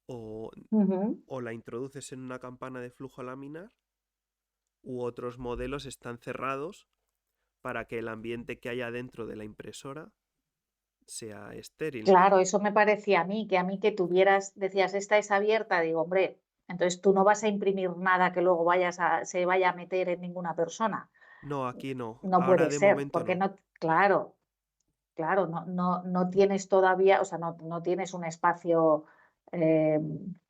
B: o,
A: Ujú.
B: o la introduces en una campana de flujo laminar u otros modelos están cerrados para que el ambiente que haya dentro de la impresora sea estéril.
A: Claro, eso me parecía a mí que tuvieras, decías, esta es abierta, digo, hombre, entonces tú no vas a imprimir nada que luego se vaya a meter en ninguna persona.
B: No, aquí no.
A: No
B: Ahora
A: puede
B: de
A: ser,
B: momento
A: porque
B: no.
A: no, claro, claro, no tienes todavía, o sea, no tienes un espacio eh,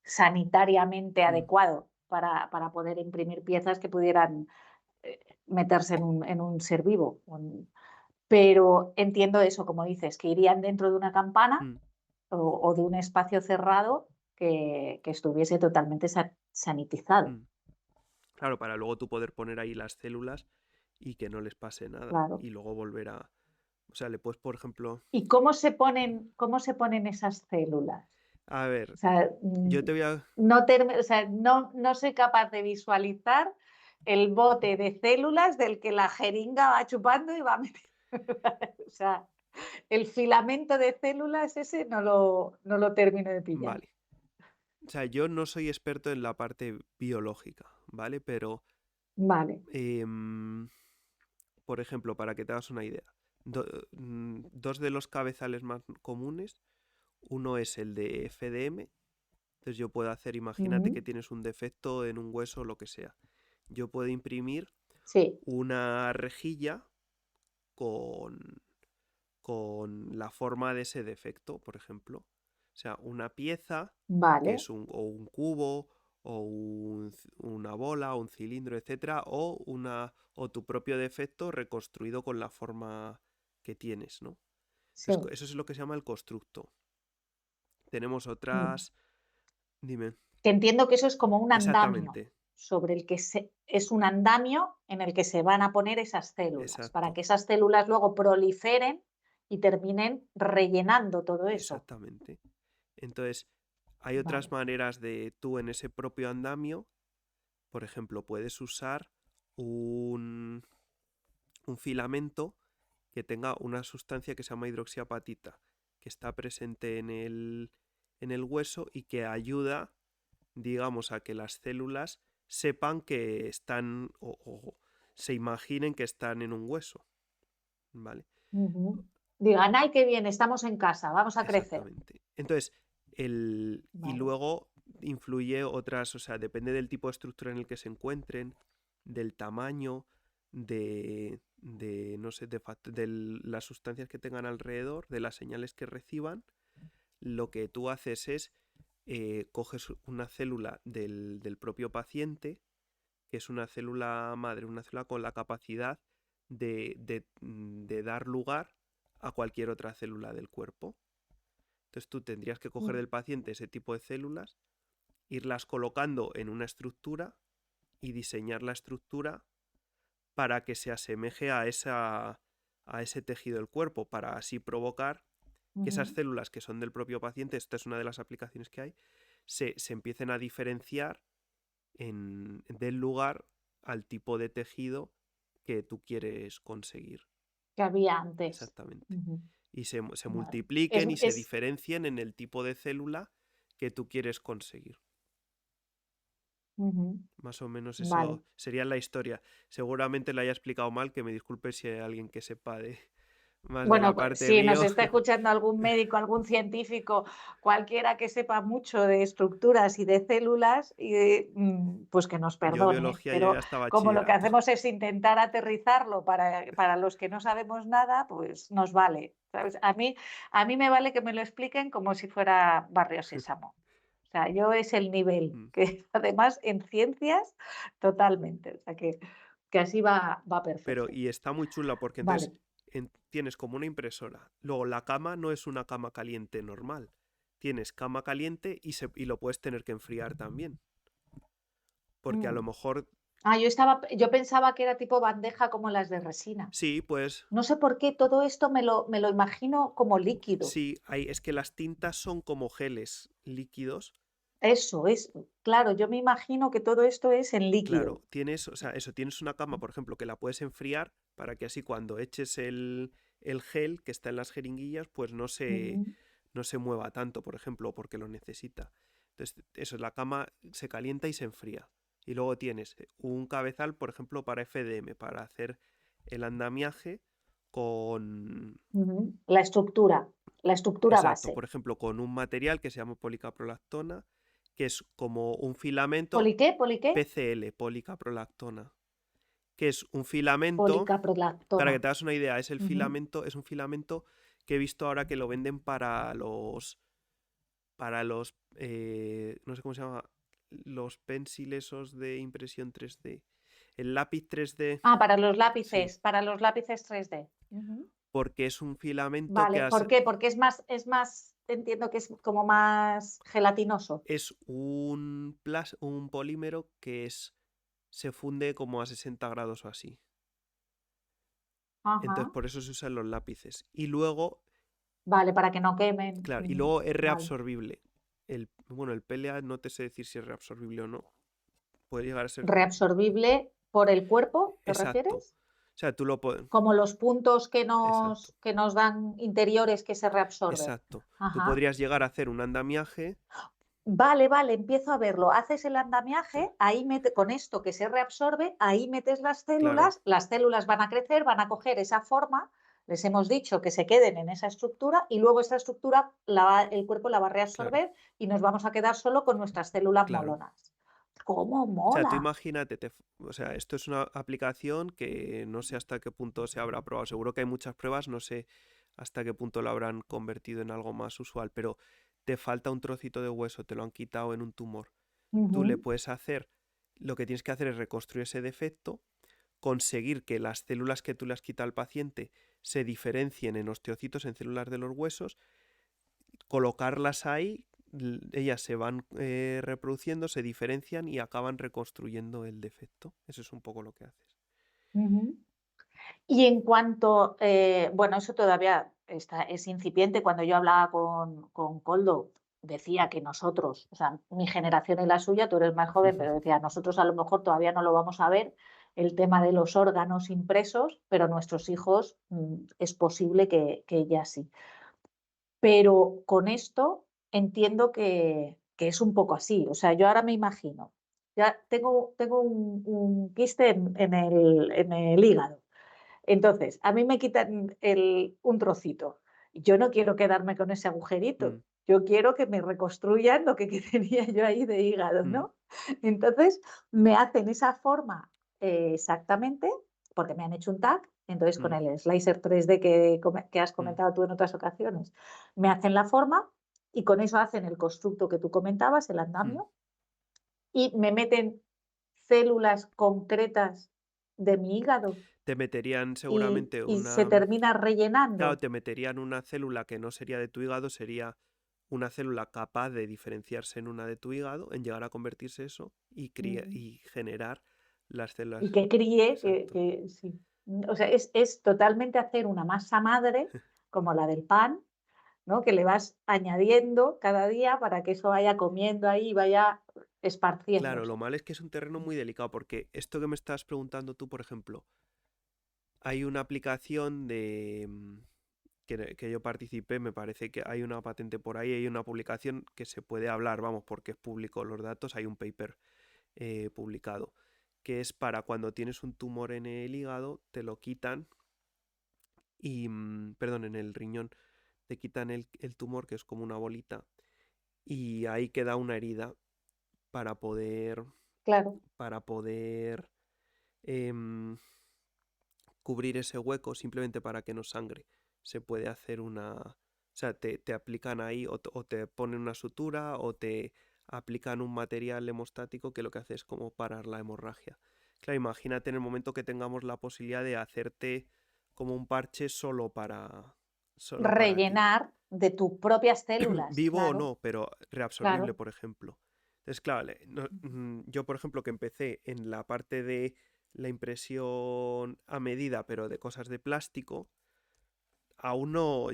A: sanitariamente
B: Mm,
A: adecuado para poder imprimir piezas que pudieran meterse en un ser vivo. Pero entiendo eso, como dices, que irían dentro de una campana
B: mm,
A: o de un espacio cerrado que estuviese totalmente sanitizado,
B: mm. Claro, para luego tú poder poner ahí las células y que no les pase nada.
A: claro.
B: Y luego volver a... O sea, le puedes, por ejemplo...
A: ¿Y cómo se ponen esas células?
B: A
A: O
B: ver,
A: sea,
B: yo te voy a...
A: o sea, no soy capaz de visualizar el bote de células del que la jeringa va chupando y va metiendo. O sea, el filamento de células ese no lo termino de pillar.
B: Vale. O sea, yo no soy experto en la parte biológica, ¿vale? Pero,
A: Vale.
B: em, por ejemplo, para que te hagas una idea, dos de los cabezales más comunes, uno es el de FDM, entonces yo puedo hacer, imagínate que
A: Ujú.
B: tienes un defecto en un hueso o lo que sea. Yo puedo imprimir
A: Sí,
B: una rejilla con, con la forma de ese defecto, por ejemplo. O sea, una pieza que
A: vale.
B: es o un cubo o una bola o un cilindro, etcétera, o tu propio defecto reconstruido con la forma que tienes, ¿no?
A: Sí.
B: Entonces, eso es lo que se llama el constructo. Tenemos
A: Mm.
B: otras... Dime.
A: Que entiendo que eso es como un andamio
B: Exactamente,
A: sobre el que es un andamio en el que se van a poner esas células para
B: exacto,
A: que esas células luego proliferen y terminen rellenando todo eso.
B: exactamente. Entonces, hay otras
A: Vale.
B: maneras de tú en ese propio andamio, por ejemplo, puedes usar un, un filamento que tenga una sustancia que se llama hidroxiapatita, que está presente en el hueso y que ayuda, digamos, a que las células sepan que están o se imaginen que están en un hueso, ¿vale?
A: Ujú. Digan, ay, qué bien, estamos en casa, vamos a crecer.
B: Exactamente. Entonces, y
A: Vale.
B: luego influye otras, o sea, depende del tipo de estructura en el que se encuentren, del tamaño, no sé, de las sustancias que tengan alrededor, de las señales que reciban. Lo que tú haces es, coges una célula del propio paciente, que es una célula madre, una célula con la capacidad de dar lugar a cualquier otra célula del cuerpo. Entonces tú tendrías que coger
A: Mm.
B: del paciente ese tipo de células, irlas colocando en una estructura y diseñar la estructura para que se asemeje a ese tejido del cuerpo, para así provocar que esas
A: Ujú.
B: células que son del propio paciente, esta es una de las aplicaciones que hay, se empiecen a diferenciar del lugar al tipo de tejido que tú quieres conseguir.
A: Que había antes.
B: Exactamente.
A: Ujú.
B: Y se
A: Vale.
B: multipliquen y se diferencien en el tipo de célula que tú quieres conseguir.
A: Ujú.
B: Más o menos
A: Vale.
B: eso sería la historia. Seguramente la haya explicado mal, que me disculpe si hay alguien que sepa de más de
A: Bueno,
B: la parte
A: si nos
B: bio.
A: está escuchando algún médico, algún científico, cualquiera que sepa mucho de estructuras y de células, pues que nos
B: Yo
A: perdone.
B: biología llegué
A: Pero
B: hasta
A: como lo que
B: bachillerato.
A: hacemos es intentar aterrizarlo para los que no sabemos nada, pues nos vale. ¿Sabes? A mí me vale que me lo expliquen como si fuera Barrio Sésamo. O sea, yo es el nivel,
B: Mm.
A: que además en ciencias totalmente. O sea, que así va
B: Pero,
A: perfecto.
B: y está muy chula porque entonces
A: Vale.
B: tienes como una impresora. Luego, la cama no es una cama caliente normal. Tienes cama caliente y lo puedes tener que enfriar también. Porque a lo
A: Mm.
B: mejor
A: Yo pensaba que era tipo bandeja como las de resina.
B: Sí, pues
A: No sé por qué todo esto me lo imagino como líquido.
B: sí, es que las tintas son como geles líquidos.
A: Eso es, claro, yo me imagino que todo esto es en líquido.
B: Claro, tienes, o sea, eso, tienes una cama, por ejemplo, que la puedes enfriar para que así cuando eches el gel que está en las jeringuillas, pues
A: Ujú,
B: no se mueva tanto, por ejemplo, porque lo necesita. Entonces, eso, la cama se calienta y se enfría. Y luego tienes un cabezal, por ejemplo, para FDM, para hacer el andamiaje con...
A: ujú. La estructura
B: Exacto,
A: base.
B: por ejemplo, con un material que se llama policaprolactona, que es como un filamento
A: ¿Poli qué? ¿Poli qué?
B: PCL, policaprolactona, que es un filamento, para
A: Policaprolactona.
B: que te hagas una idea,
A: Ujú.
B: es un filamento que he visto ahora que lo venden no sé cómo se llama, los pencil esos de impresión 3D, el lápiz 3D, sí,
A: Para los lápices 3D. Ujú.
B: porque es un filamento
A: Vale, ¿por qué? Porque entiendo que es como más gelatinoso.
B: es un polímero se funde como a 60 grados o así. Entonces
A: Ajá.
B: por eso se usan los lápices. Y luego,
A: Vale, para que no quemen.
B: claro, y
A: Ujú.
B: luego es
A: Vale.
B: reabsorbible. Bueno, el PLA no te sé decir si es reabsorbible o no. Puede llegar a ser
A: Reabsorbible por el cuerpo, ¿te
B: exacto.
A: refieres?
B: O sea, tú lo puedes...
A: Como los puntos
B: Exacto,
A: que nos dan interiores que se reabsorben.
B: exacto. Tú
A: Ajá.
B: podrías llegar a hacer un andamiaje.
A: Vale, vale, empiezo a verlo. Haces el andamiaje, con esto que se reabsorbe, ahí metes
B: Claro,
A: las células van a crecer, van a coger esa forma, les hemos dicho que se queden en esa estructura y luego esa estructura el cuerpo la va a
B: claro,
A: reabsorber y nos vamos a quedar solo con nuestras células
B: claro.
A: molonas. ¿Cómo
B: O sea, tú
A: mola?
B: imagínate, o sea, esto es una aplicación que no sé hasta qué punto se habrá probado. Seguro que hay muchas pruebas, no sé hasta qué punto lo habrán convertido en algo más usual, pero te falta un trocito de hueso, te lo han quitado en un tumor. Tú le
A: Ujú,
B: puedes hacer, lo que tienes que hacer es reconstruir ese defecto, conseguir que las células que tú le has quitado al paciente se diferencien en osteocitos, en células de los huesos, colocarlas ahí, ellas se van reproduciendo, se diferencian y acaban reconstruyendo el defecto. Eso es un poco lo que haces.
A: ujú. Y en cuanto, bueno, eso todavía es incipiente. Cuando yo hablaba con Coldo, decía que nosotros, o sea, mi generación y la suya, tú eres más joven, pero decía, nosotros a lo mejor todavía no lo vamos a ver, el tema de los órganos impresos, pero nuestros hijos es posible que ya sí. Pero con esto entiendo que es un poco así. O sea, yo ahora me imagino, ya tengo un quiste en el hígado. Entonces, a mí me quitan un trocito. Yo no quiero quedarme con ese agujerito.
B: Mm,
A: Yo quiero que me reconstruyan lo que tenía yo ahí de hígado,
B: mm,
A: ¿no? Entonces, me hacen esa forma exactamente, porque me han hecho un TAC. Entonces, con
B: mm,
A: el slicer 3D que has
B: mm,
A: comentado tú en otras ocasiones, me hacen la forma y con eso hacen el constructo que tú comentabas, el
B: mm.
A: andamio, y me meten células concretas de mi hígado
B: Te meterían
A: y,
B: seguramente
A: y se
B: una...
A: termina
B: Claro,
A: rellenando.
B: te meterían una célula que no sería de tu hígado, sería una célula capaz de diferenciarse en una de tu hígado, en llegar a convertirse eso
A: Mm,
B: y generar las células.
A: y que críe,
B: Exacto.
A: sí. O sea, es totalmente hacer una masa madre, como la del pan, ¿no? Que le vas añadiendo cada día para que eso vaya comiendo ahí y vaya
B: Claro, lo
A: esparciéndose.
B: malo es que es un terreno muy delicado porque esto que me estás preguntando tú, por ejemplo, hay una aplicación que yo participé, me parece que hay una patente por ahí, hay una publicación que se puede hablar, vamos, porque es público los datos, hay un paper publicado, que es para cuando tienes un tumor en el hígado, te lo quitan perdón, en el riñón, te quitan el tumor, que es como una bolita, y ahí queda una herida para poder,
A: Claro.
B: para poder em, cubrir ese hueco simplemente para que no sangre. Se puede hacer O sea, te aplican ahí o te ponen una sutura o te aplican un material hemostático que lo que hace es como parar la hemorragia. Claro, imagínate en el momento que tengamos la posibilidad de hacerte como un parche solo para ti.
A: Rellenar de tus propias células,
B: Vivo o
A: claro,
B: no, pero reabsorbible,
A: claro.
B: por ejemplo. Es claro, yo por ejemplo que empecé en la parte de la impresión a medida, pero de cosas de plástico, aún no,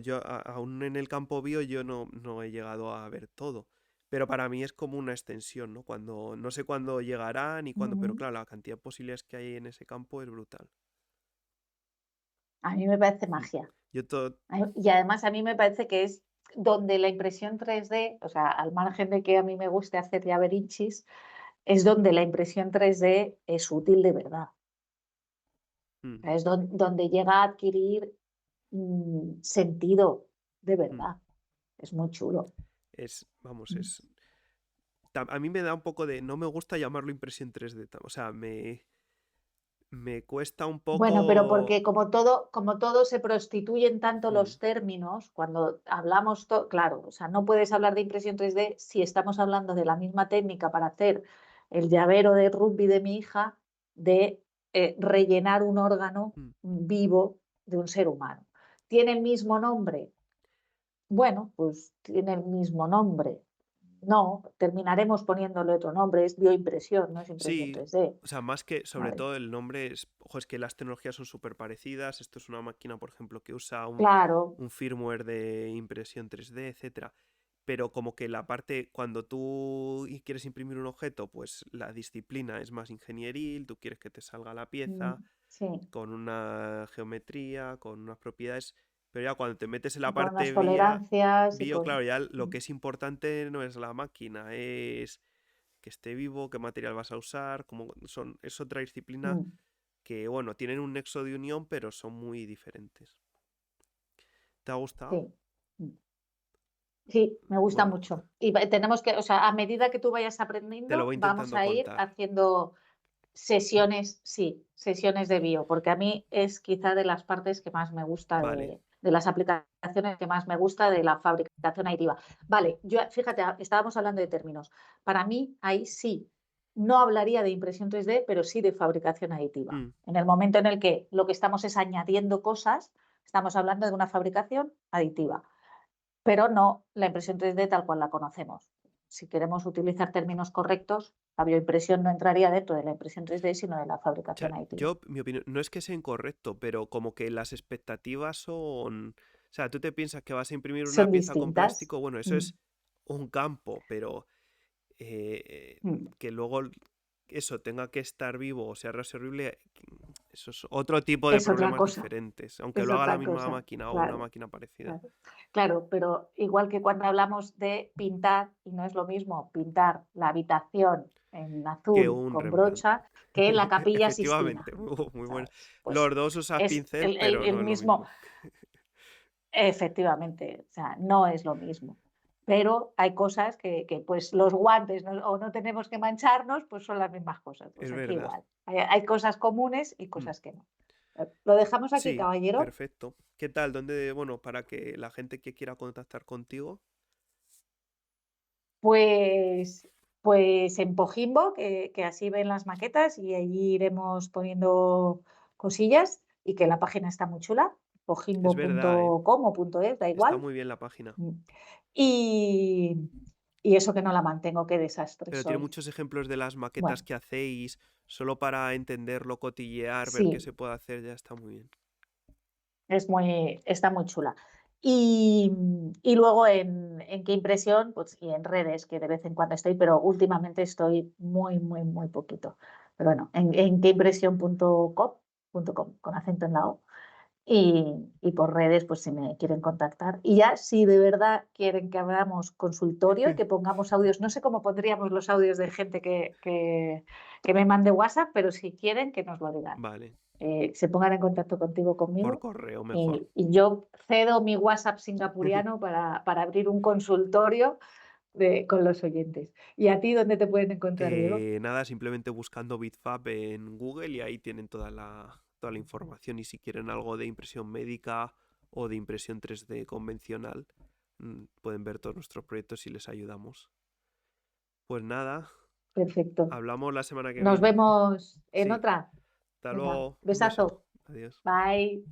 B: aún en el campo bio yo no he llegado a ver todo. Pero para mí es como una extensión, ¿no? No sé cuándo llegará ni cuándo, pero
A: Ujú.
B: claro, la cantidad de posibilidades que hay en ese campo es brutal.
A: A mí me parece
B: Mm.
A: magia.
B: Yo todo,
A: Y además a mí me parece que es donde la impresión 3D, o sea, al margen de que a mí me guste hacer llaverinchis, es donde la impresión 3D es útil de verdad.
B: mm,
A: Es donde llega a adquirir sentido de
B: mm,
A: verdad. Es muy chulo.
B: vamos,
A: Mm.
B: a mí me da un poco de, no me gusta llamarlo impresión 3D, o sea, me cuesta un
A: Bueno, pero
B: poco.
A: porque como todo se prostituyen tanto
B: mm,
A: los términos, cuando hablamos, claro, o sea, no puedes hablar de impresión 3D si estamos hablando de la misma técnica para hacer el llavero de rugby de mi hija, de rellenar un órgano
B: mm.
A: vivo de un ser humano. ¿Tiene el mismo nombre? Bueno, pues tiene el mismo nombre. No, terminaremos poniéndole otro nombre, es bioimpresión, no es impresión
B: Sí,
A: 3D.
B: o sea, más que, sobre
A: Vale.
B: todo el nombre, ojo, es que las tecnologías son súper parecidas. Esto es una máquina, por ejemplo, que usa
A: Claro.
B: un firmware de impresión 3D, etcétera. Pero como que la parte, cuando tú quieres imprimir un objeto, pues la disciplina es más ingenieril, tú quieres que te salga la
A: Mm.
B: pieza
A: Sí,
B: con una geometría, con unas propiedades, pero ya cuando te metes en la
A: y con
B: parte
A: unas tolerancias y
B: bio,
A: con...
B: claro, ya lo que es importante no es la máquina, es que esté vivo, qué material vas a usar, es otra disciplina
A: Mm.
B: que, bueno, tienen un nexo de unión, pero son muy diferentes. ¿Te ha gustado?
A: Sí. Mm. Sí, me gusta
B: Bueno,
A: mucho. Y tenemos que, o sea, a medida que tú vayas
B: te lo
A: aprendiendo,
B: voy
A: vamos
B: intentando
A: a ir
B: contar.
A: haciendo sesiones, sí, sesiones de bio, porque a mí es quizá de las partes que más me gusta
B: Vale.
A: de las aplicaciones que más me gusta de la fabricación aditiva. Vale, yo, fíjate, estábamos hablando de términos. Para mí, ahí sí, no hablaría de impresión 3D, pero sí de fabricación aditiva.
B: Mm,
A: En el momento en el que lo que estamos es añadiendo cosas, estamos hablando de una fabricación aditiva, pero no la impresión 3D tal cual la conocemos. Si queremos utilizar términos correctos, la bioimpresión no entraría dentro de la impresión 3D, sino de la
B: o sea,
A: fabricación aditiva.
B: mi opinión, no es que sea incorrecto, pero como que las expectativas son... O sea, tú te piensas que vas a imprimir una
A: Son
B: pieza con
A: distintas.
B: plástico, bueno, eso
A: Mm.
B: es un campo, pero
A: Mm.
B: que luego eso tenga que estar vivo o sea reservible, eso es otro tipo de
A: Es otra
B: problemas
A: cosa,
B: diferentes, aunque
A: es
B: lo haga la
A: otra
B: misma
A: cosa,
B: máquina o una
A: claro,
B: máquina parecida.
A: claro. Claro, pero igual que cuando hablamos de pintar, y no es lo mismo pintar la habitación en
B: Que
A: azul
B: un
A: con
B: Rembrandt.
A: brocha que la Capilla Sistina,
B: Efectivamente, muy bueno.
A: ¿sabes? Pues
B: Los dos usas
A: es
B: pincel, pero
A: el
B: no es lo
A: mismo.
B: mismo.
A: Efectivamente, o sea, no es lo mismo. Pero hay cosas que, pues los guantes o no tenemos que mancharnos, pues son las mismas cosas.
B: Es
A: Pues aquí
B: verdad.
A: igual. Hay cosas comunes y
B: Mm.
A: cosas que no. Lo dejamos aquí,
B: Sí,
A: caballero.
B: perfecto. ¿Qué tal? ¿Dónde, bueno, para que la gente que quiera contactar contigo?
A: Pues en Pojimbo, que así ven las maquetas y allí iremos poniendo cosillas y que la página está muy chula,
B: Es verdad, ¿eh?
A: pojimbo.com o .es, da
B: Está
A: igual.
B: muy bien la página.
A: Mm. Y, y eso que no la mantengo, qué desastre
B: Pero tiene
A: soy.
B: muchos ejemplos de las maquetas
A: Bueno,
B: que hacéis, solo para entenderlo, cotillear, ver qué
A: sí,
B: se puede hacer, ya está muy bien.
A: está muy chula. Y, y luego en qué impresión, pues y en redes, que de vez en cuando estoy, pero últimamente estoy muy, muy, muy poquito. Pero bueno, en quéimpresión.com, con acento en la O. Y por redes, pues si me quieren contactar. Y ya, si de verdad quieren que hagamos consultorio y que pongamos audios, no sé cómo pondríamos los audios de gente que me mande WhatsApp, pero si quieren, que nos lo digan.
B: Vale,
A: Se pongan en contacto
B: por
A: conmigo
B: correo mejor.
A: y yo cedo mi WhatsApp singapuriano para abrir un consultorio con los oyentes. ¿Y a ti dónde te pueden encontrar, Diego?
B: Nada, simplemente buscando Bitfab en Google y ahí tienen toda la información. Y si quieren algo de impresión médica o de impresión 3D convencional, pueden ver todos nuestros proyectos y les ayudamos. Pues nada,
A: Perfecto.
B: hablamos la semana que
A: Nos
B: viene.
A: vemos en
B: Sí,
A: otra.
B: hasta
A: Venga,
B: luego, un beso.
A: besazo.
B: Adiós.
A: Bye.